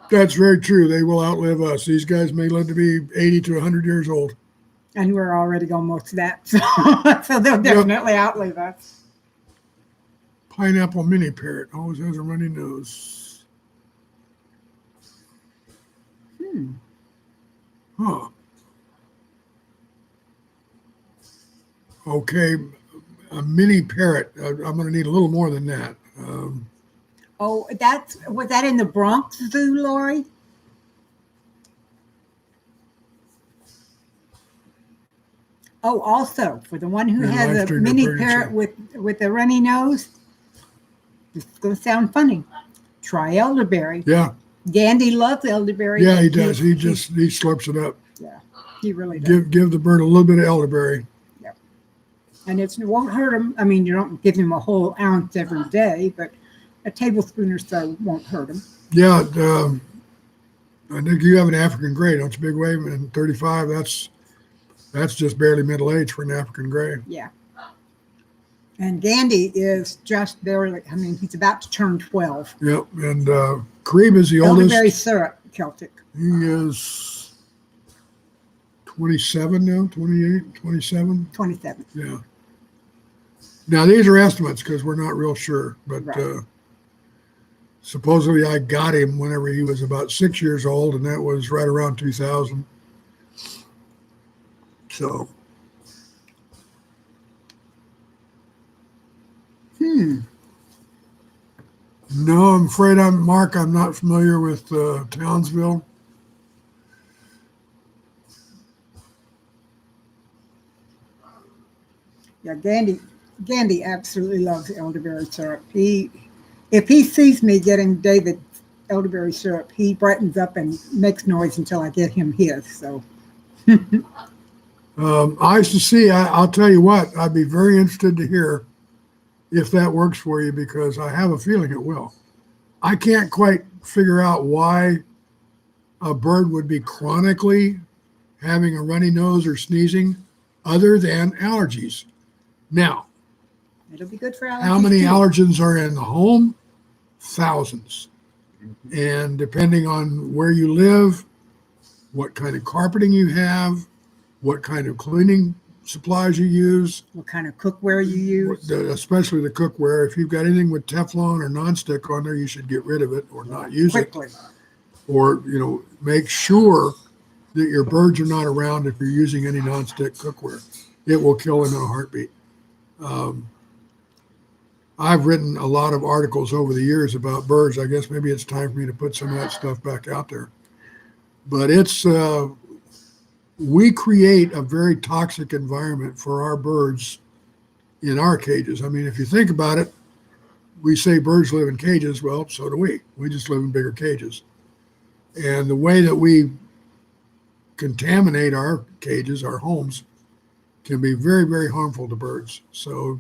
That's very true. They will outlive us. These guys may live to be 80 to 100 years old. And we're already almost that. So they'll definitely outlive us. Pineapple mini parrot always has a runny nose. Huh. Okay, a mini parrot. I'm going to need a little more than that. Oh, was that in the Bronx Zoo, Lori? Oh, also for the one who Yeah, has live a stream mini their parrot furniture. with a runny nose. This is going to sound funny. Try elderberry. Yeah, Gandhi loves elderberry. yeah, he does. He slurps it up. Yeah, he really does. Give the bird a little bit of elderberry. And it won't hurt him. I mean, you don't give him a whole ounce every day, but a tablespoon or so won't hurt him. Yeah, I think you have an African gray, don't you, Big Wave? And 35, that's just barely middle age for an African gray. Yeah. And Gandhi is just barely, I mean, he's about to turn 12. Yep, and Kareem is the Elderberry oldest. syrup, Celtic. He is 27 now, 28, 27. 27. Yeah. Now, these are estimates because we're not real sure, but Right. supposedly I got him whenever he was about 6 years old, and that was right around 2000. So, no, I'm afraid I'm not familiar with Townsville. Yeah, Gandhi absolutely loves elderberry syrup. If he sees me getting David elderberry syrup, he brightens up and makes noise until I get him his. So I used to see, I'll tell you what, I'd be very interested to hear if that works for you because I have a feeling it will. I can't quite figure out why a bird would be chronically having a runny nose or sneezing other than allergies. Now, It'll be good for allergies. how many too. allergens are in the home? Thousands. And depending on where you live, what kind of carpeting you have, what kind of cleaning supplies you use, What kind of cookware you use. especially the cookware. If you've got anything with Teflon or nonstick on there, you should get rid of it or not use Quickly. it. Or, make sure that your birds are not around if you're using any nonstick cookware. It will kill them in a heartbeat. I've written a lot of articles over the years about birds. I guess maybe it's time for me to put some of that stuff back out there. But we create a very toxic environment for our birds in our cages. I mean, if you think about it, we say birds live in cages. Well, so do we. We just live in bigger cages. And the way that we contaminate our cages, our homes, can be very, very harmful to birds. So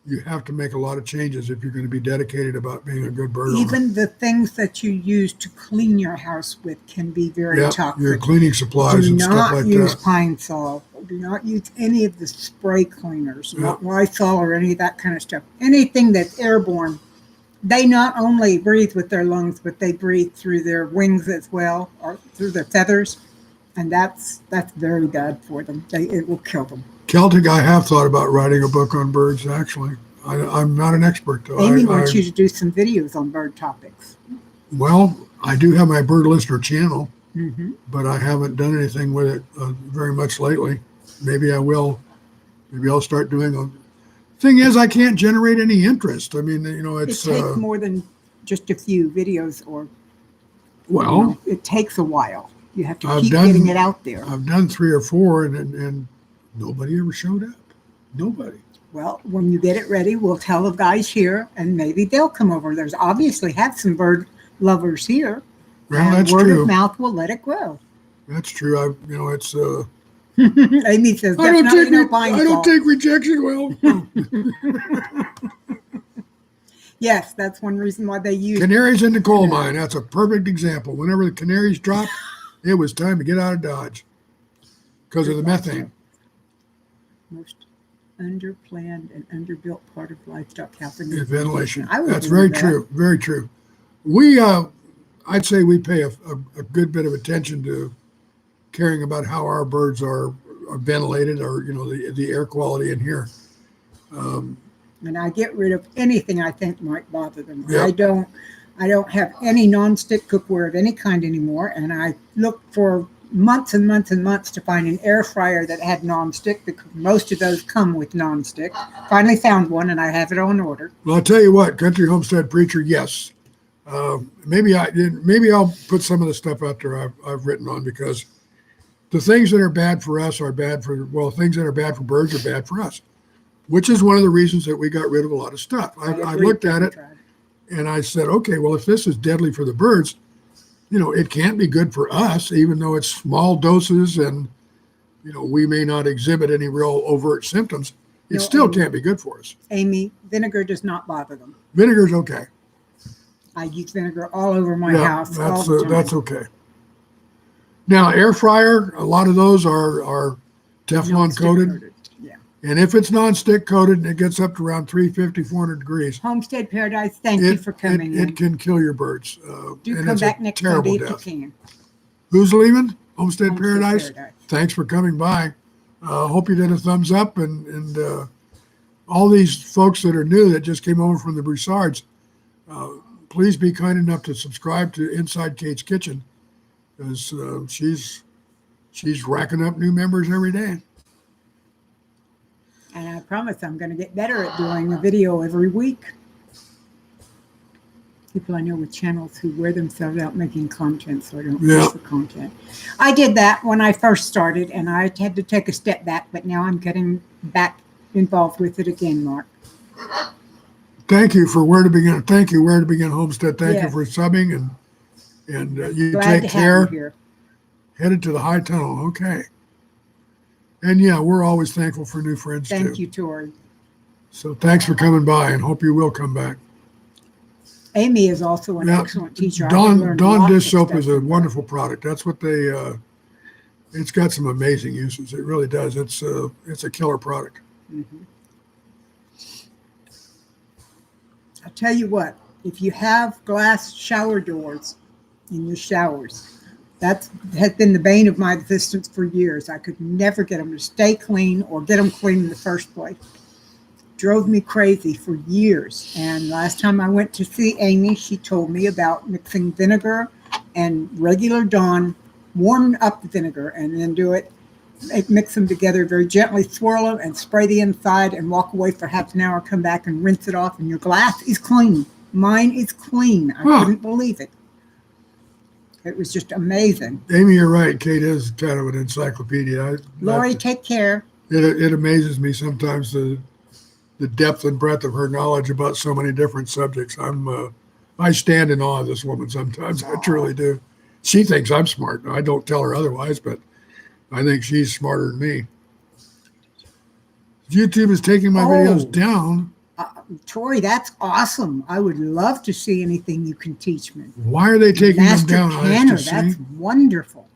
you have to make a lot of changes if you're going to be dedicated about being a good bird owner. Even the things that you use to clean your house with can be very toxic. Your cleaning supplies Do and stuff not like use that. Pine Sol. Do not use any of the spray cleaners, not Lysol or any of that kind of stuff. Anything that's airborne. They not only breathe with their lungs, but they breathe through their wings as well, or through their feathers, and that's very bad for them. It will kill them. Celtic, I have thought about writing a book on birds, actually. I'm not an expert, though. Amy wants you to do some videos on bird topics. Well, I do have my Bird Listener channel, Mm-hmm. but I haven't done anything with it very much lately. Maybe I will. Maybe I'll start doing them. Thing is, I can't generate any interest. I mean, it's... It takes more than just a few videos, or well, it takes a while. You have to I've keep done- getting it out there. I've done 3 or 4, and nobody ever showed up. Nobody. Well, when you get it ready, we'll tell the guys here, and maybe they'll come over. There's obviously have some bird lovers here. Well, and that's word true. of mouth will let it grow. That's true. It's... Amy says definitely no pine I don't Sol. take rejection well. Yes, that's one reason why they use Canaries in the coal mine. That's a perfect example. Whenever the canaries dropped, it was time to get out of Dodge because of the methane. most underplanned and underbuilt part of livestock housing. is ventilation. I would That's believe very that. true. Very true. We, I'd say we pay a good bit of attention to caring about how our birds are ventilated, or the air quality in here. And I get rid of anything I think might bother them. Yeah. I don't have any nonstick cookware of any kind anymore, and I looked for months and months and months to find an air fryer that had nonstick, because most of those come with nonstick. Finally found one, and I have it on order. Well, I'll tell you what, Country Homestead Preacher, yes. Maybe I'll put some of the stuff out there I've written on, because the things that are bad for us are bad for, things that are bad for birds are bad for us, which is one of the reasons that we got rid of a lot of stuff. I agree. looked at it and I said, okay, well, if this is deadly for the birds, it can't be good for us, even though it's small doses and, we may not exhibit any real overt symptoms. It still can't be good for us. Amy, vinegar does not bother them. Vinegar's okay. I use vinegar all over my house all the time. That's okay. Now, air fryer, a lot of those are Teflon Non-stick coated. Yeah. And if it's non-stick coated and it gets up to around 350, 400 degrees, Homestead Paradise, thank you for coming it in. can kill your birds. Do and come it's a back next terrible Sunday if death. you can. Who's leaving? Homestead Homestead Paradise. Paradise. Thanks for coming by. Hope you did a thumbs up, and all these folks that are new that just came over from the Broussards, please be kind enough to subscribe to Inside Kate's Kitchen, because she's racking up new members every day. And I promise I'm going to get better at doing a video every week. People I know with channels who wear themselves out making content, so I don't push the content. I did that when I first started, and I had to take a step back, but now I'm getting back involved with it again, Mark. Thank you for Where to Begin. Thank you, Where to Begin Homestead. Thank you Yes. for subbing, and you Glad take to have care. you here. Headed to the high tunnel. Okay. And yeah, we're always thankful for new friends too. Thank you, Tori. So thanks for coming by, and hope you will come back. Amy is also an Yeah, excellent teacher. I Dawn learned Dawn lots dish of soap stuff is a from her. wonderful product. That's what they it's got some amazing uses. It really does. It's a killer product. Mm-hmm. I'll tell you what, if you have glass shower doors in your showers, that has been the bane of my existence for years. I could never get them to stay clean or get them clean in the first place. Drove me crazy for years. And last time I went to see Amy, she told me about mixing vinegar and regular Dawn, warm up the vinegar, and then do it, mix them together very gently, swirl them, and spray the inside, and walk away for half an hour, come back and rinse it off, and your glass is clean. Mine is clean. I couldn't believe it. It was just amazing. Amy, you're right. Kate is kind of an encyclopedia. Lori, take care. It amazes me sometimes the depth and breadth of her knowledge about so many different subjects. I stand in awe of this woman sometimes. I truly do. She thinks I'm smart. I don't tell her otherwise, but I think she's smarter than me. YouTube is taking my videos down. Tori, that's awesome. I would love to see anything you can teach me. Why are they taking them down? Canner, that's wonderful.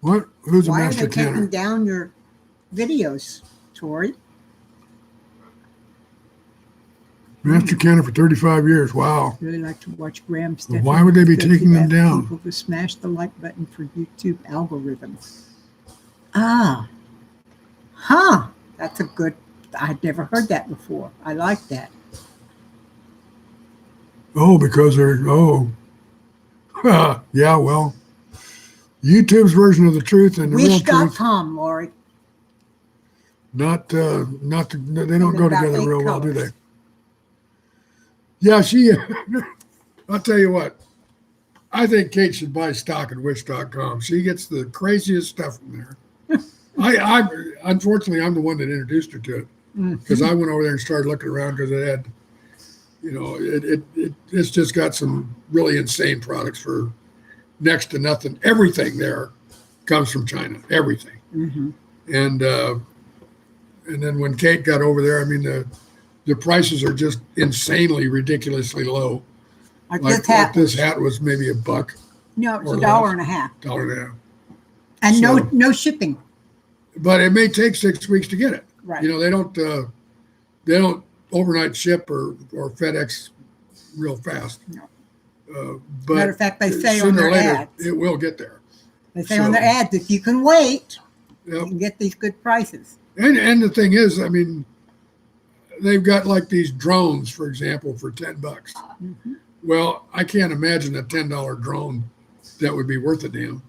What? Who's a Why master are they canner? taking down your videos, Tori? Master canner for 35 years. Wow. Really like to watch Graham Well, Stephan. why would they be taking them down? People to smash the like button for YouTube algorithms. Ah. Huh. That's a good, I'd never heard that before. I like that. Oh, because they're, yeah, well, YouTube's version of the truth and the real truth. Wish.com, Lori. They don't go together real well, do they? Yeah, I'll tell you what, I think Kate should buy stock at Wish.com. She gets the craziest stuff from there. Unfortunately, I'm the one that introduced her to it because I went over there and started looking around because it had, it's just got some really insane products for next to nothing. Everything there comes from China, everything. Mm-hmm. And then when Kate got over there, I mean, the prices are just insanely, ridiculously low. Like this hat was maybe $1. No, it's $1.50. $1.50. And so, no shipping. But it may take 6 weeks to get it. Right. They don't overnight ship or FedEx real fast. No. But matter of fact, they say on their ads, it will get there. They say on their ads, if you can wait, you can get these good prices. And the thing is, I mean, they've got like these drones, for example, for $10. Mm-hmm. Well, I can't imagine a $10 drone that would be worth a damn,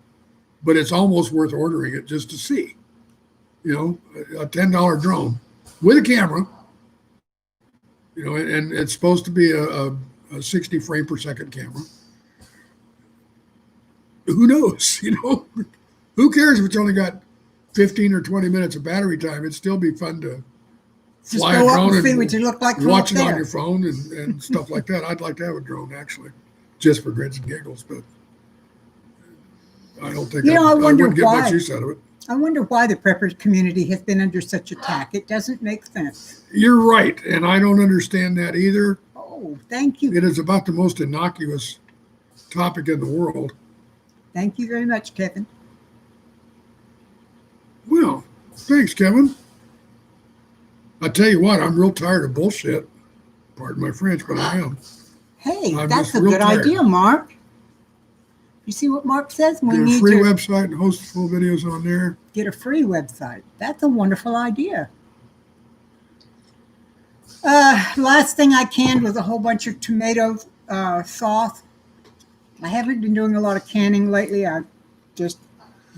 but it's almost worth ordering it just to see. A $10 drone with a camera, and it's supposed to be a 60 frame per second camera. Who knows? Who cares if it's only got 15 or 20 minutes of battery time? It'd still be fun to fly a drone and see what you look like, watch it on your phone and stuff like that. I'd like to have a drone actually, just for grins and giggles, but I don't think I wouldn't get much use out of it. I wonder why the prepper community has been under such attack. It doesn't make sense. You're right, and I don't understand that either. Oh, thank you. It is about the most innocuous topic in the world. Thank you very much, Kevin. Well, thanks, Kevin. I tell you what, I'm real tired of bullshit. Pardon my French, but I am. Hey, that's a good idea, Mark. You see what Mark says? Get a free website and host full videos on there. Get a free website. That's a wonderful idea. Last thing I canned was a whole bunch of tomato sauce. I haven't been doing a lot of canning lately. I've just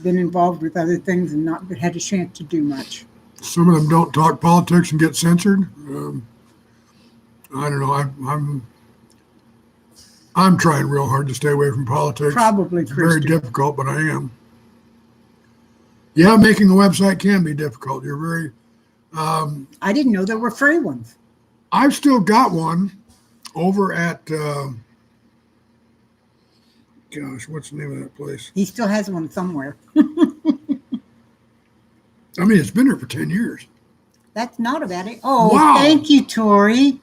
been involved with other things and not had a chance to do much. Some of them don't talk politics and get censored. I don't know. I'm trying real hard to stay away from politics. Probably, it's very difficult, but I am. Yeah, making a website can be difficult. You're very. I didn't know there were free ones. I've still got one over at. Gosh, what's the name of that place? He still has one somewhere. I mean, it's been there for 10 years. That's not about it. Oh, wow. Thank you, Tori.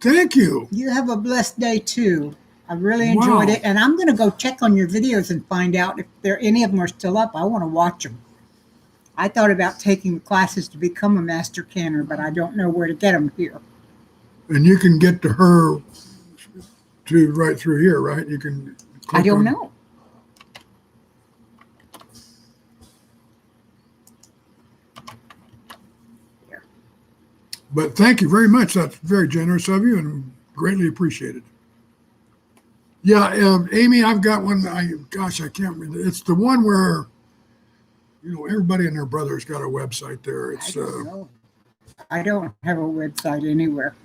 Thank you. You have a blessed day, too. I really enjoyed Wow. it. And I'm going to go check on your videos and find out if any of them are still up. I want to watch them. I thought about taking the classes to become a master canner, but I don't know where to get them here. And you can get to her to right through here, right? You can. I don't know. But thank you very much. That's very generous of you and greatly appreciated. Yeah, Amy, I've got one. I can't remember. It's the one where, everybody and their brother's got a website there. It's I don't know. I don't have a website anywhere.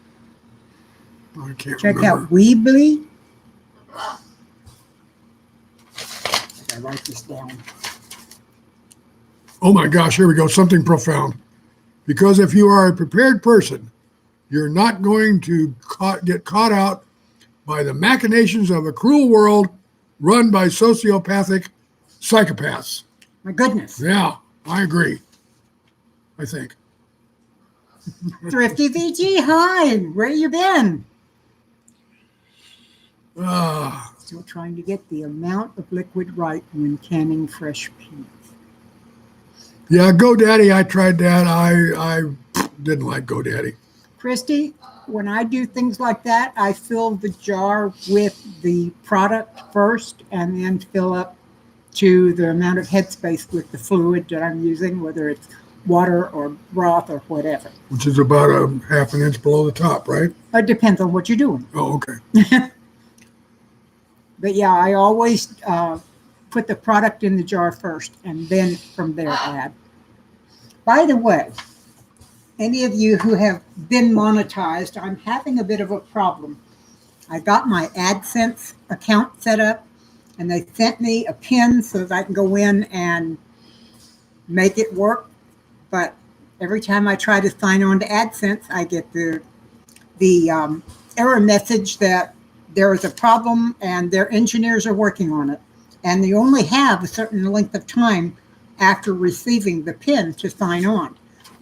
I can't Check remember. out Weebly. I write this down. Oh my gosh, here we go. Something profound. Because if you are a prepared person, you're not going to get caught out by the machinations of a cruel world run by sociopathic psychopaths. My goodness. Yeah, I agree. I think. Thrifty VG, hi. Where you been? Still trying to get the amount of liquid right when canning fresh peas. Yeah, GoDaddy, I tried that. I didn't like GoDaddy. Christy, when I do things like that, I fill the jar with the product first and then fill up to the amount of headspace with the fluid that I'm using, whether it's water or broth or whatever. Which is about a half an inch below the top, right? It depends on what you're doing. Oh, okay. But yeah, I always put the product in the jar first and then from there add. By the way, any of you who have been monetized, I'm having a bit of a problem. I got my AdSense account set up and they sent me a pin so that I can go in and make it work. But every time I try to sign on to AdSense, I get the error message that there is a problem and their engineers are working on it. And they only have a certain length of time after receiving the pin to sign on.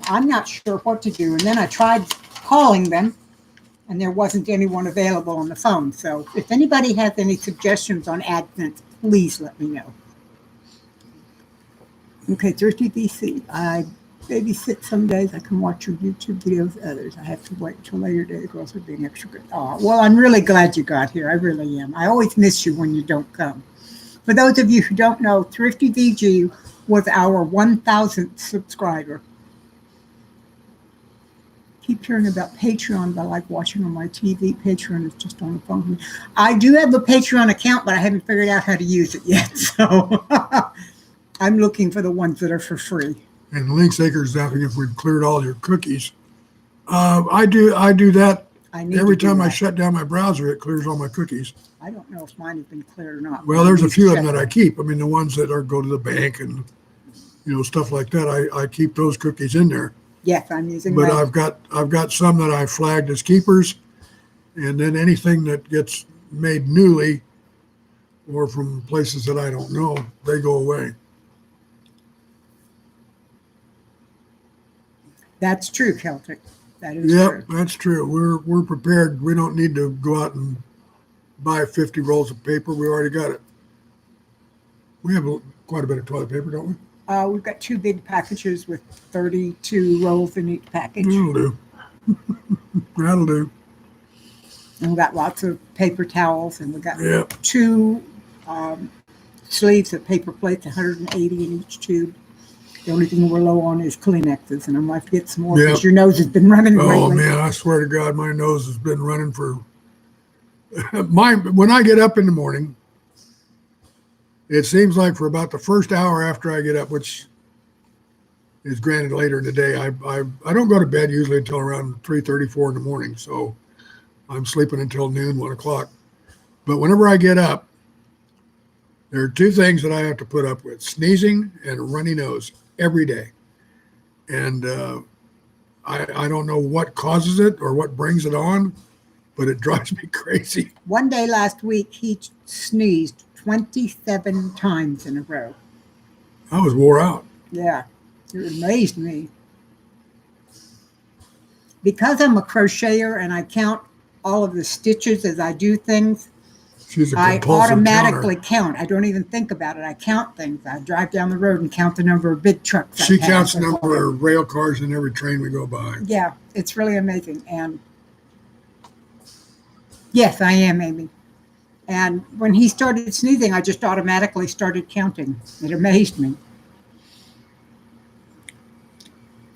I'm not sure what to do. And then I tried calling them and there wasn't anyone available on the phone. So if anybody has any suggestions on AdSense, please let me know. Okay, Thrifty BC. I babysit some days. I can watch your YouTube videos others. I have to wait until later today. The girls are being extra good. Oh, well, I'm really glad you got here. I really am. I always miss you when you don't come. For those of you who don't know, Thrifty VG was our 1,000th subscriber. Keep hearing about Patreon, but I like watching on my TV. Patreon is just on the phone with me. I do have a Patreon account, but I haven't figured out how to use it yet. So I'm looking for the ones that are for free. And Lynx Acres is asking if we've cleared all your cookies. I do that every time I shut down my browser. It clears all my cookies. I don't know if mine have been cleared or not. Well, there's a few of them that I keep. I mean, the ones that go to the bank and stuff like that. I keep those cookies in there. Yes, I'm using. But I've got some that I flagged as keepers, and then anything that gets made newly or from places that I don't know, they go away. That's true, Celtic. That is true. Yep, that's true. We're prepared. We don't need to go out and buy 50 rolls of paper. We already got it. We have quite a bit of toilet paper, don't we? We've got 2 big packages with 32 rolls in each package. That'll do. That'll do. And we've got lots of paper towels, and we've got Yep. 2 sleeves of paper plates, 180 in each tube. The only thing we're low on is Kleenexes, and I'm going to have to get some more because your nose has been running lately. Oh, man, I swear to God, my nose has been running for... When I get up in the morning, it seems like for about the first hour after I get up, which is granted later in the day, I don't go to bed usually until around 3:34 in the morning, so I'm sleeping until noon, 1 o'clock. But whenever I get up, there are 2 things that I have to put up with: sneezing and a runny nose every day. And I don't know what causes it or what brings it on, but it drives me crazy. One day last week, he sneezed 27 times in a row. I was wore out. Yeah, it amazed me. Because I'm a crocheter and I count all of the stitches as I do things, She's a I compulsive automatically counter. count. I don't even think about it. I count things. I drive down the road and count the number of big trucks. She I pass counts the and number whatever. of rail cars in every train we go by. Yeah, it's really amazing. And yes, I am, Amy. And when he started sneezing, I just automatically started counting. It amazed me.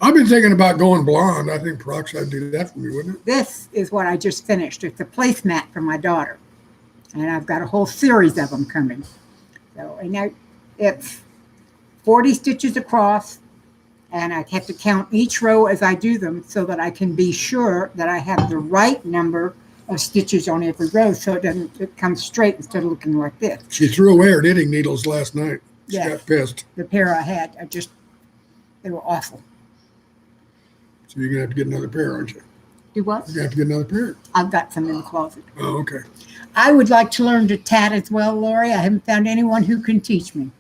I've been thinking about going blonde. I think peroxide would do that for me, wouldn't it? This is what I just finished. It's a placemat for my daughter. And I've got a whole series of them coming. So, and now it's 40 stitches across, and I have to count each row as I do them so that I can be sure that I have the right number of stitches on every row, so it comes straight instead of looking like this. She threw away her knitting needles last night. She Yeah. got pissed. The pair I had, they were awful. So you're going to have to get another pair, aren't you? Do what? You're going to have to get another pair. I've got some in the closet. Oh, okay. I would like to learn to tat as well, Lori. I haven't found anyone who can teach me.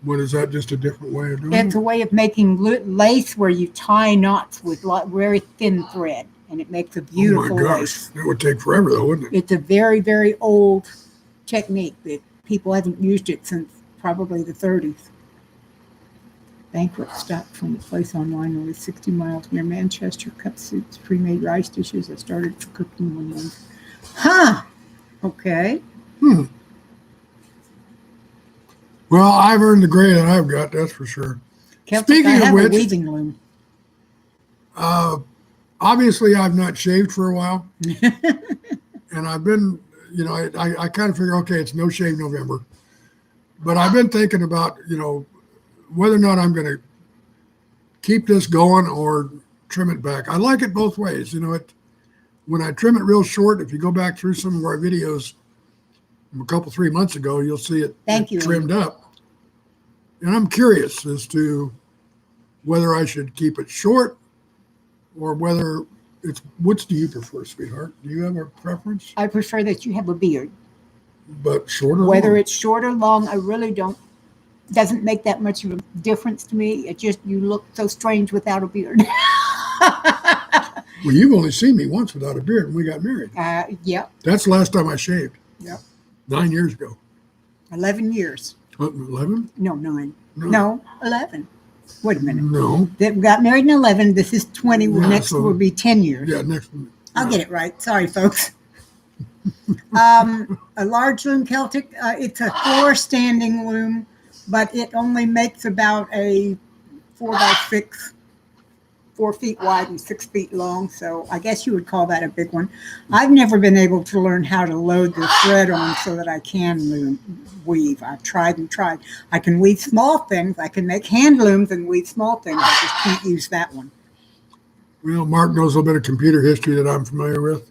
What is that? Just a different way of doing It's it? a way of making lace where you tie knots with very thin thread, and it makes a beautiful Oh my gosh. lace. That would take forever though, wouldn't it? It's a very, very old technique that people haven't used it since probably the 30s. Banquet stock from a place online only 60 miles near Manchester. Cut soups, pre-made rice dishes. I started for cooking one day. Huh. Okay. Well, I've earned the gray that I've got, that's for sure. Celtic, Speaking I of have which- a weaving loom. Obviously, I've not shaved for a while. And I've been, I kind of figure, okay, it's no shave November. But I've been thinking about, whether or not I'm going to keep this going or trim it back. I like it both ways. When I trim it real short, if you go back through some of our videos from 3 months ago, you'll see it Thank you, trimmed up. And I'm curious as to whether I should keep it short or whether which do you prefer, sweetheart? Do you have a preference? I prefer that you have a beard. But short or Whether long? it's short or long, I really don't. Doesn't make that much of a difference to me. It just, you look so strange without a beard. Well, you've only seen me once without a beard when we got married. Yep. That's the last time I shaved. Yep. 9 years ago. 11 years. 11? No, 9. No. No, 11. Wait a minute. No. That we got married in 11. This is 20. Yeah, Next so- will be 10 years. Yeah, next. I'll get it right. Sorry, folks. A large loom Celtic. It's a 4 standing loom, but it only makes about a 4 by 6, 4 feet wide and 6 feet long. So I guess you would call that a big one. I've never been able to learn how to load the thread on so that I can weave. I've tried and tried. I can weave small things. I can make hand looms and weave small things. I just can't use that one. Well, Mark knows a little bit of computer history that I'm familiar with.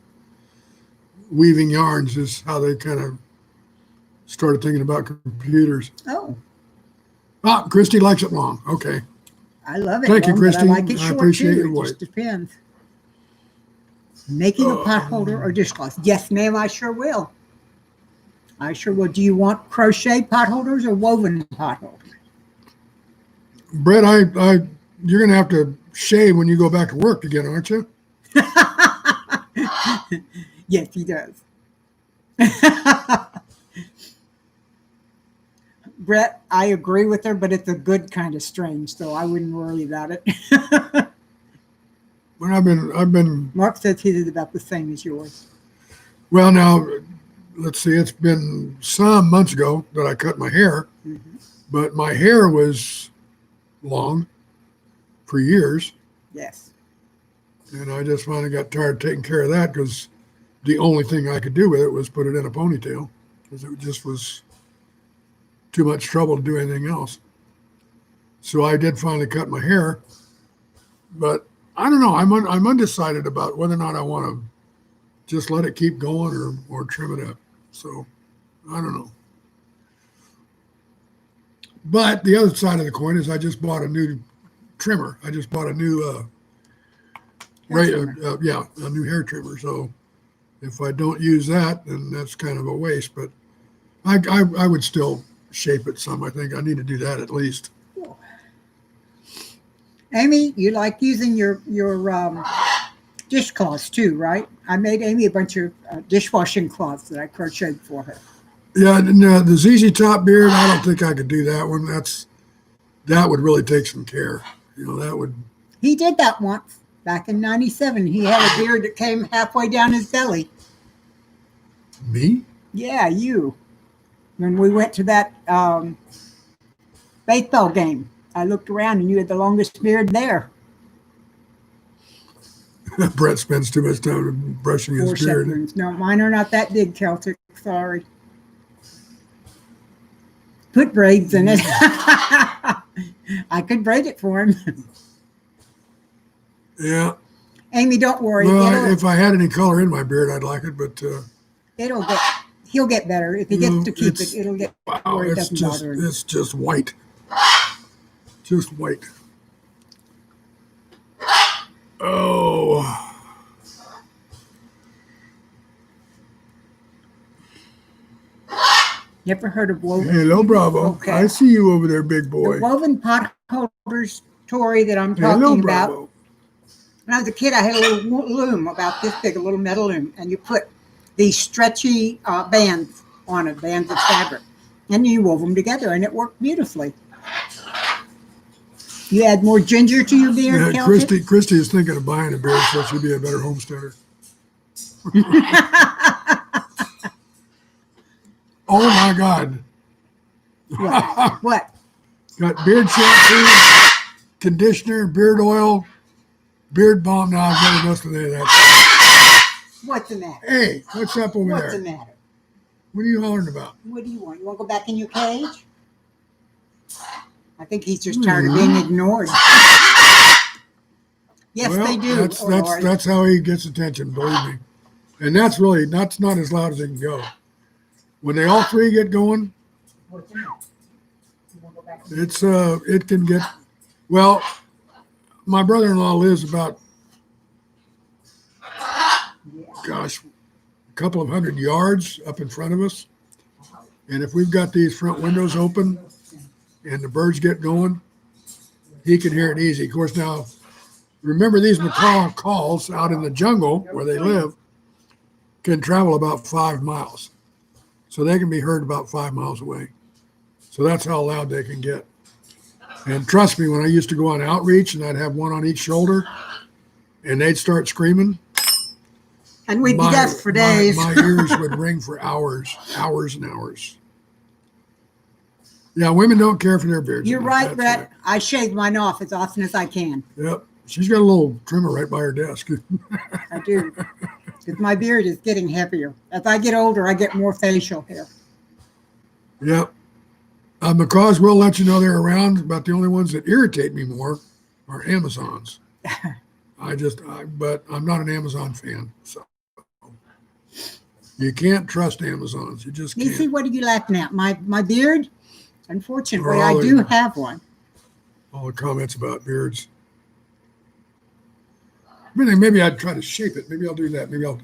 Weaving yarns is how they kind of started thinking about computers. Oh, Christy likes it long. Okay. I love it. Thank you, long, but I Christine. like it I short appreciate too. your It voice. just depends. Making a pot holder or dishcloth? Yes, ma'am. I sure will. I sure will. Do you want crochet pot holders or woven pot holders? Brett, you're going to have to shave when you go back to work again, aren't you? Yes, he does. Brett, I agree with her, but it's a good kind of strange, so I wouldn't worry about it. But I've been. Mark says his is about the same as yours. Well, now, let's see. It's been some months ago that I cut my hair, but my hair was long for years, Yes. and I just finally got tired of taking care of that because the only thing I could do with it was put it in a ponytail because it just was too much trouble to do anything else. So I did finally cut my hair, but I don't know. I'm undecided about whether or not I want to just let it keep going or trim it up. So I don't know. But the other side of the coin is I just bought a new trimmer. I just bought a new a new hair trimmer. So if I don't use that, then that's kind of a waste. But I would still shape it some. I think I need to do that at least. Amy, you like using your dishcloths too, right? I made Amy a bunch of dishwashing cloths that I crocheted for her. Yeah, no, the ZZ Top beard, I don't think I could do that one. That would really take some care. That would. He did that once back in '97. He had a beard that came halfway down his belly. Me? Yeah, you. When we went to that baseball game, I looked around and you had the longest beard there. Brett spends too much time brushing his beard. Foreshadowings. No, mine are not that big, Celtic. Sorry. Put braids in it. I could braid it for him. Yeah. Amy, don't worry. Well, if I had any color in my beard, I'd like it, but he'll get better. If he gets to keep it, it'll get wow, it doesn't bother him. It's just white. Just white. Oh. You ever heard of woven? Hello, Bravo. Okay. I see you over there, big boy. The woven pot holders, Tori, that I'm talking about. When I was a kid, I had a little loom about this big, a little metal loom, and you put these stretchy bands on it, bands of fabric, and you wove them together, and it worked beautifully. You add more ginger to your beard, Yeah, Celtic? Christy is thinking of buying a beard, so she'll be a better homesteader. Oh my God! What? Got beard shampoo, conditioner, beard oil, beard balm. Now I've never messed with any of that. What's the matter? Hey, what's up over What's there? the matter? What are you hollering about? What do you want? You want to go back in your cage? I think he's just tired of being ignored. Yes, Well, they do. That's how he gets attention, believe me. And that's not as loud as it can go. When they all three get going, What's the matter? You want to go back in it can get. Well, my brother-in-law lives about, gosh, a couple of 100 yards up in front of us. And if we've got these front windows open and the birds get going, he can hear it easy. Of course, now, remember these macaw calls out in the jungle where they live can travel about 5 miles. So they can be heard about 5 miles away. So that's how loud they can get. And trust me, when I used to go on outreach and I'd have one on each shoulder and they'd start screaming, And we'd be deaf for days. My ears would ring for hours and hours. Yeah, women don't care for their beards. You're right, Brett. I shave mine off as often as I can. Yep. She's got a little trimmer right by her desk. I do. Because my beard is getting heavier. As I get older, I get more facial hair. Yep. Macaws will let you know they're around, but the only ones that irritate me more are Amazons. But I'm not an Amazon fan. So you can't trust Amazons. You just can't. Nisi, what are you laughing at? My beard? Unfortunately, I do have one. All the comments about beards. Maybe I'd try to shape it. Maybe I'll do that. Maybe I'll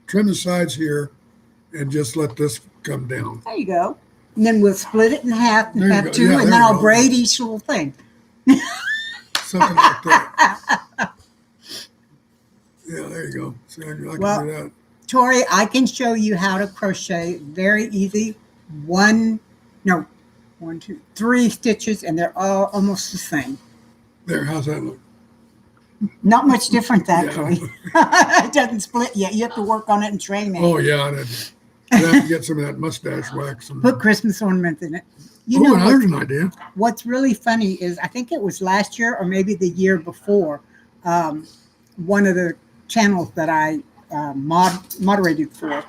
trim the sides here and just let this come down. There you go. And then we'll split it in half and There you have go. two, Yeah, and there then you I'll go. braid each little thing. Something like that. Yeah, there you go. See, I can do that. Tori, I can show you how to crochet very easy. 3 stitches, and they're all almost the same. There, how's that look? Not much different, actually. It doesn't split yet. You have to work on it and train it. Oh, yeah. I'd have to get some of that mustache wax. Put Christmas ornaments in it. There's an idea. What's really funny is I think it was last year or maybe the year before, one of the channels that I moderated for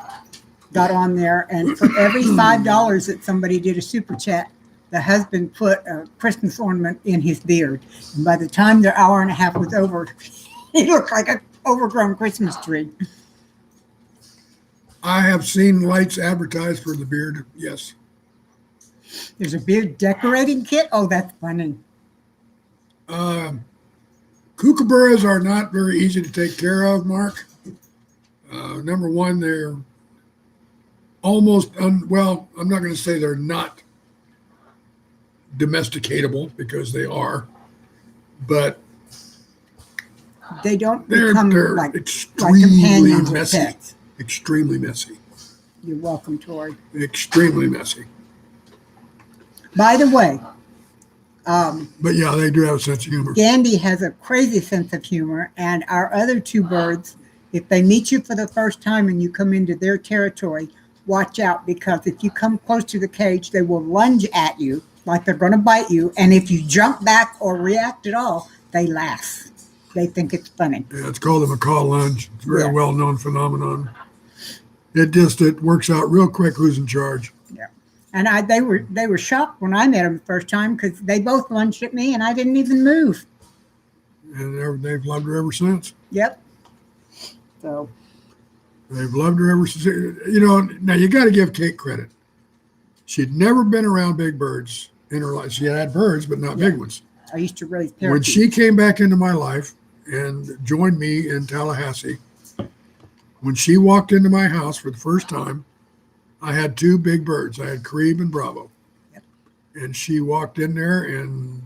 got on there, and for every $5 that somebody did a super chat, the husband put a Christmas ornament in his beard. And by the time the hour and a half was over, he looked like an overgrown Christmas tree. I have seen lights advertised for the beard. Yes. There's a beard decorating kit. Oh, that's funny. Kookaburras are not very easy to take care of, Mark. Number one, they're almost, I'm not going to say they're not domesticatable, because they are, but they don't they're become like extremely companions or messy. pets. Extremely messy. You're welcome, Tori. Extremely messy. By the way, But yeah, they do have a sense of humor. Gandhi has a crazy sense of humor, and our other two birds, if they meet you for the first time and you come into their territory, watch out, because if you come close to the cage, they will lunge at you like they're going to bite you. And if you jump back or react at all, they laugh. They think it's funny. Yeah, it's called the macaw lunge. It's a very Yeah. well-known phenomenon. It works out real quick who's in charge. Yeah. And they were shocked when I met them the first time, because they both lunged at me and I didn't even move. And they've loved her ever since. Yep. So They've loved her ever since. Now you got to give Kate credit. She'd never been around big birds in her life. She had birds, but not big ones. I used to raise When parakeets. she came back into my life and joined me in Tallahassee, when she walked into my house for the first time, I had two big birds. I had Carib and Bravo. Yep. And she walked in there and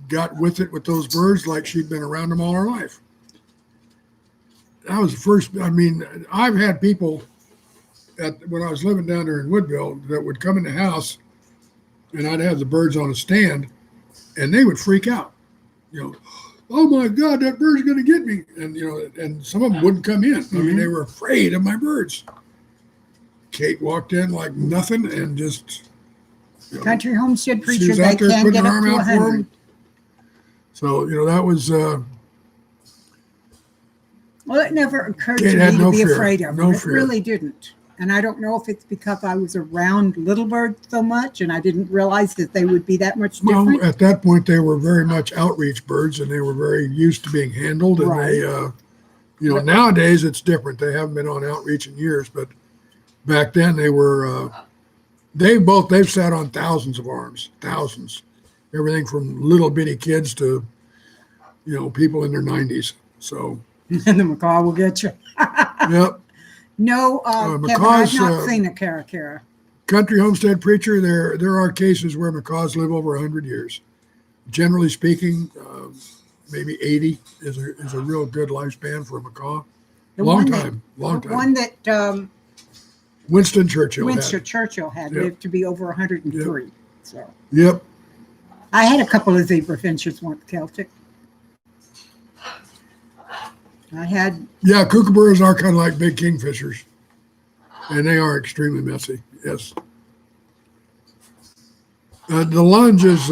got with it with those birds like she'd been around them all her life. That was the first. I mean, I've had people when I was living down there in Woodville that would come in the house and I'd have the birds on a stand and they would freak out. Oh my God, that bird's going to get me. And, and some of them wouldn't come in. I mean, they were afraid of my birds. Kate walked in like nothing and just. Country homestead she preacher, was they out there can putting get her up arm to out for 100. them. So, that was. Well, it never occurred Kate to had me to no be fear. afraid of No them. It fear. really didn't. And I don't know if it's because I was around little birds so much and I didn't realize that they would be that much different. Well, at that point, they were very much outreach birds, and they were very used to being handled. And Right. they, nowadays it's different. They haven't been on outreach in years, but back then they were. They've sat on thousands of arms, thousands, everything from little bitty kids to, people in their 90s. So, And the macaw will get you. yep. No, Kevin, macaws, I've not seen a caracara. Country homestead preacher, there are cases where macaws live over 100 years. Generally speaking, maybe 80 is a real good lifespan for a macaw. Long time. The one that Winston Churchill Winston Churchill had Yep. lived to be over 103. Yep. So Yep. I had a couple of zebra finches once, Celtic. I had. Yeah, kookaburras are kind of like big kingfishers, and they are extremely messy. Yes. The lunge is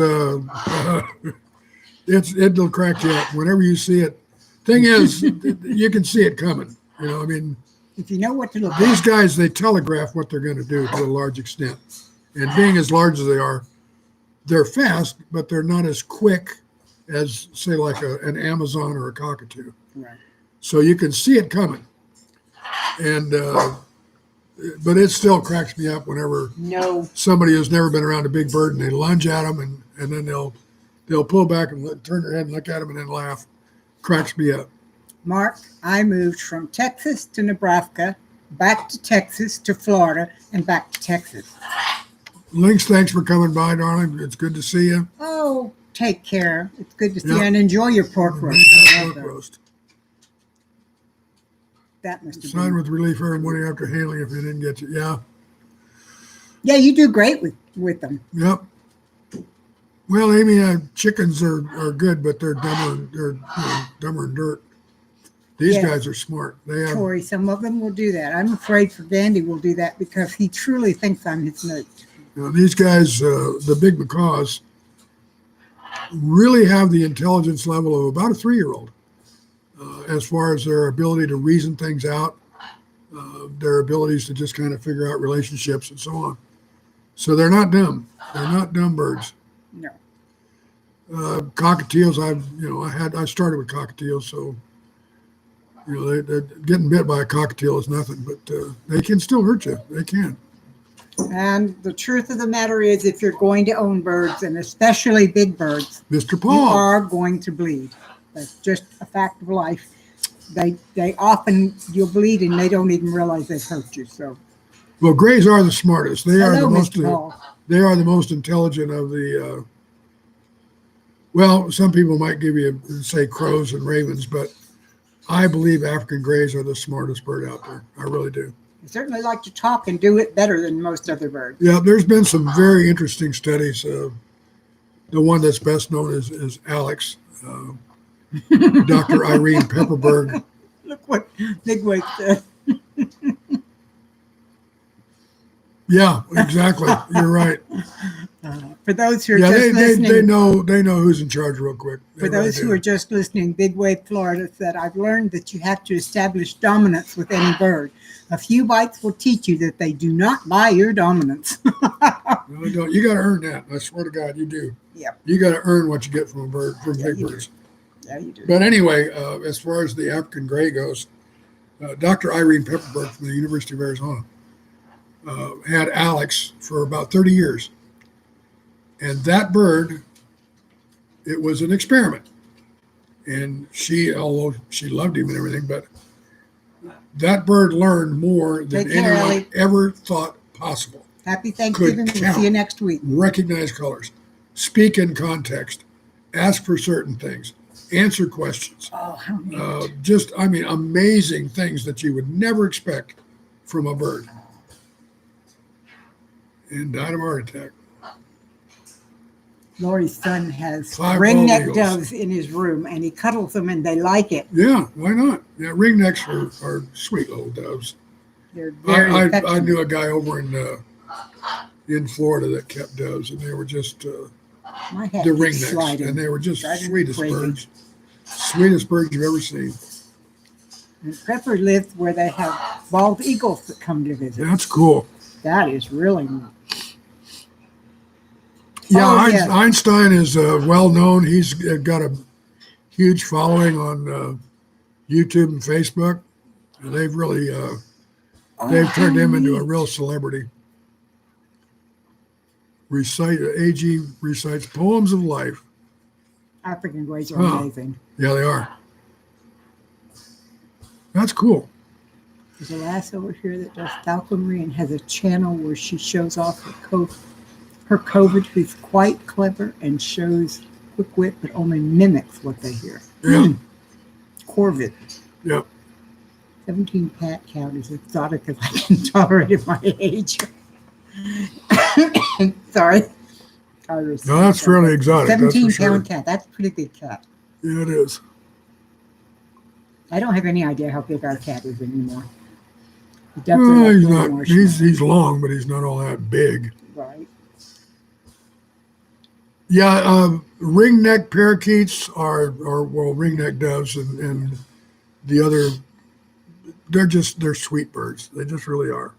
it'll crack you up whenever you see it. Thing is, you can see it coming. I mean, If you know what to look these at. guys, they telegraph what they're going to do to a large extent, and being as large as they are, they're fast, but they're not as quick as, say, like an Amazon or a cockatoo. Right. So you can see it coming, and but it still cracks me up whenever No. somebody who's never been around a big bird and they lunge at them, and then they'll pull back and turn their head and look at them and then laugh. Cracks me up. Mark, I moved from Texas to Nebraska, back to Texas to Florida, and back to Texas. Lynx, thanks for coming by, darling. It's good to see you. Oh, take care. It's good to see Yeah. you, and enjoy your pork roast. Make that I love pork that. roast. That must have Sign been. with relief every morning after handling if you didn't get you. Yeah. Yeah, you do great with them. Yep. Well, Amy, chickens are good, but they're dumber. They're dumber than dirt. These Yeah. guys are smart. They have. Tori, some of them will do that. I'm afraid for Gandhi will do that because he truly thinks I'm his mate. These guys, the big macaws, really have the intelligence level of about a 3-year-old as far as their ability to reason things out, their abilities to just kind of figure out relationships and so on. So they're not dumb. They're not dumb birds. No. Cockatiels, I started with cockatiels, so they're getting bit by a cockatiel is nothing, but they can still hurt you. They can. And the truth of the matter is, if you're going to own birds, and especially big birds, Mr. you Paul. are going to bleed. That's just a fact of life. They often, you'll bleed and they don't even realize they've hurt you. So, Well, grays are the smartest. They are hello, the most. Mr. Paul. They are the most intelligent of the. Well, some people might say crows and ravens, but I believe African grays are the smartest bird out there. I really do. They certainly like to talk and do it better than most other birds. Yeah, there's been some very interesting studies. The one that's best known is Alex, Dr. Irene Pepperberg. Look what Bigwig said. Yeah, exactly. You're right. For those who are just listening, they know who's in charge real quick. For those who are just listening, Big Wave Florida said, I've learned that you have to establish dominance with any bird. A few bites will teach you that they do not buy your dominance. No, they don't. You got to earn that. I swear to God, you do. Yep. You got to earn what you get from a bird, from big birds. Yeah, you do. But anyway, as far as the African gray goes, Dr. Irene Pepperberg from the University of Arizona had Alex for about 30 years. And that bird, it was an experiment. And although she loved him and everything, but that bird learned more than anyone ever thought possible. Happy Thanksgiving. We'll see you next week. Recognize colors, speak in context, ask for certain things, answer questions. Oh, how neat. Amazing things that you would never expect from a bird. And died of a heart attack. Lori's son has 5 ringneck bald eagles. doves in his room, and he cuddles them, and they like it. Yeah, why not? Yeah, ringnecks are sweet little doves. They're very I affectionate. knew a guy over in Florida that kept doves, and they were just My hat the keeps ringnecks, sliding. and they were just Driving me sweetest crazy. birds. Sweetest birds you've ever seen. And Prepper lives where they have bald eagles that come to visit. That's cool. That is really neat. Yeah, Oh, yes. Einstein is well known. He's got a huge following on YouTube and Facebook, and they've really they've turned him into a real celebrity. AG recites poems of life. African grays are Huh. amazing. Yeah, they are. That's cool. There's a lass over here that does falconry and has a channel where she shows off her covert, who's quite clever and shows quick wit, but only mimics what they hear. Yeah. Corvid. Yep. 17 pat count is exotic as I can tolerate at my age. Sorry. No, that's fairly exotic. 17 that's for pound sure. cat. That's a pretty big cat. Yeah, it is. I don't have any idea how big our cat is anymore. He Well, definitely he's looks a little not. more He's long, but he's not all that big. right. Yeah, ringneck parakeets are ringneck doves, and the other, they're sweet birds. They just really are.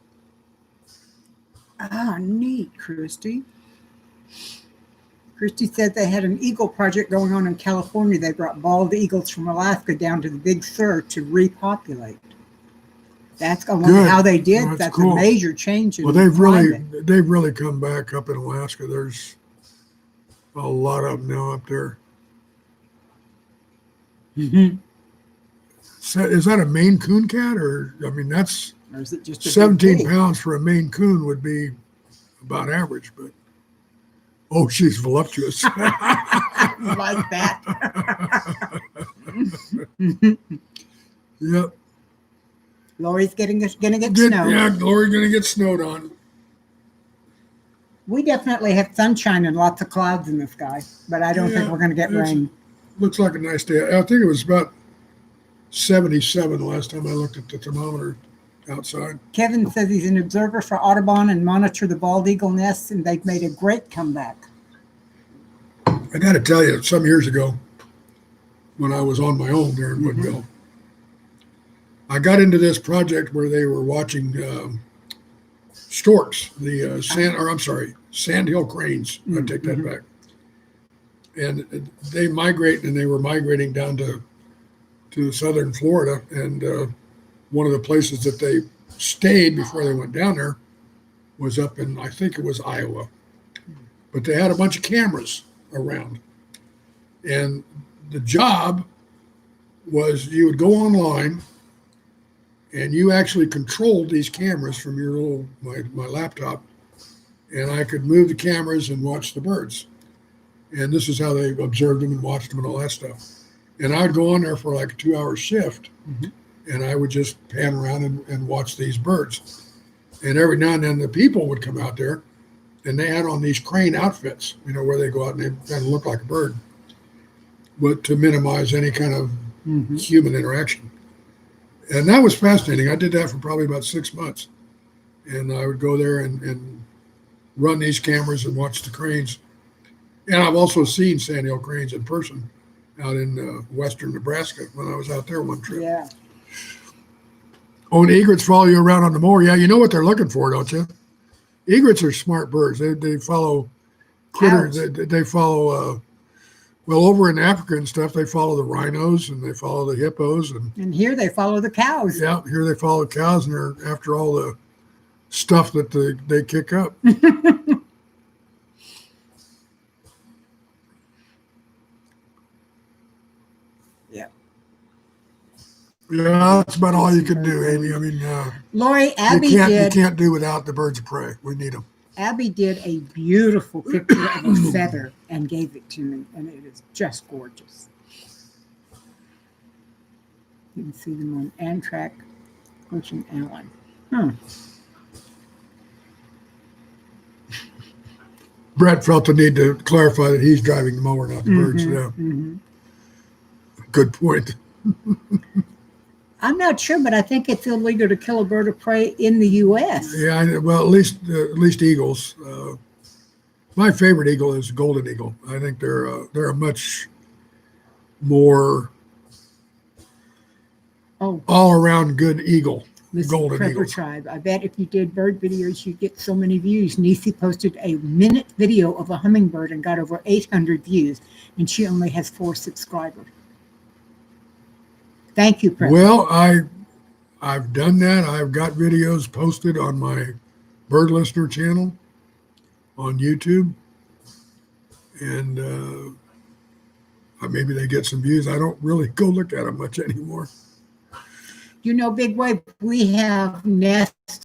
Ah, neat, Christy. Christy said they had an eagle project going on in California. They brought bald eagles from Alaska down to the Big Sur to repopulate. That's I wonder Good. how they did. That's That's cool. a major change in Well, they've climate. really come back up in Alaska. There's a lot of them now up there. Mm-hmm. So, is that a Maine Coon cat, or that's Or is it just a big 17 pig? pounds for a Maine Coon would be about average, but she's voluptuous. Like that. Yep. Lori's gonna get snow. Yeah, Lori's gonna get snowed on. We definitely have sunshine and lots of clouds in the sky, but I don't think we're gonna get rain. Looks like a nice day. I think it was about 77 the last time I looked at the thermometer outside. Kevin says he's an observer for Audubon and monitor the bald eagle nests, and they've made a great comeback. I got to tell you, some years ago, when I was on my own there in Woodville, I got into this project where they were watching storks, sandhill cranes. I take that back. And they migrate, and they were migrating down to southern Florida, and one of the places that they stayed before they went down there was up in, I think it was Iowa. But they had a bunch of cameras around. And the job was you would go online and you actually controlled these cameras from your my laptop, and I could move the cameras and watch the birds. And this is how they observed them and watched them and all that stuff. And I would go on there for like a 2-hour shift, and I would just pan around and watch these birds. And every now and then the people would come out there, and they had on these crane outfits, where they go out and they kind of look like a bird, but to minimize any kind of human interaction. And that was fascinating. I did that for probably about 6 months. And I would go there and run these cameras and watch the cranes. And I've also seen sandhill cranes in person out in western Nebraska when I was out there one trip. Yeah. Oh, and egrets follow you around on the mower. Yeah, you know what they're looking for, don't you? Egrets are smart birds. They follow critters. They follow, well, over in Africa and stuff, they follow the rhinos and they follow the hippos. And here they follow the cows. Yeah, here they follow the cows, and they're after all the stuff that they kick up. Yeah, that's about all you can do, Amy. I mean, Lori, Abby you can't do without the birds of prey. We need them. Abby did a beautiful picture of a feather and gave it to me, and it is just gorgeous. You can see them on Amtrak, Ocean Allen. Brett felt the need to clarify that he's driving the mower, not the birds. Yeah. Good point. I'm not sure, but I think it's illegal to kill a bird of prey in the U.S. Yeah, well, at least eagles. My favorite eagle is golden eagle. I think they're a much more all around good eagle. Golden Prepper eagle. Tribe. I bet if you did bird videos, you'd get so many views. Nisi posted a minute video of a hummingbird and got over 800 views, and she only has 4 subscribers. Thank you, Prepper. Well, I've done that. I've got videos posted on my Bird Listener channel on YouTube, and maybe they get some views. I don't really go look at them much anymore. Big Wave, we have nests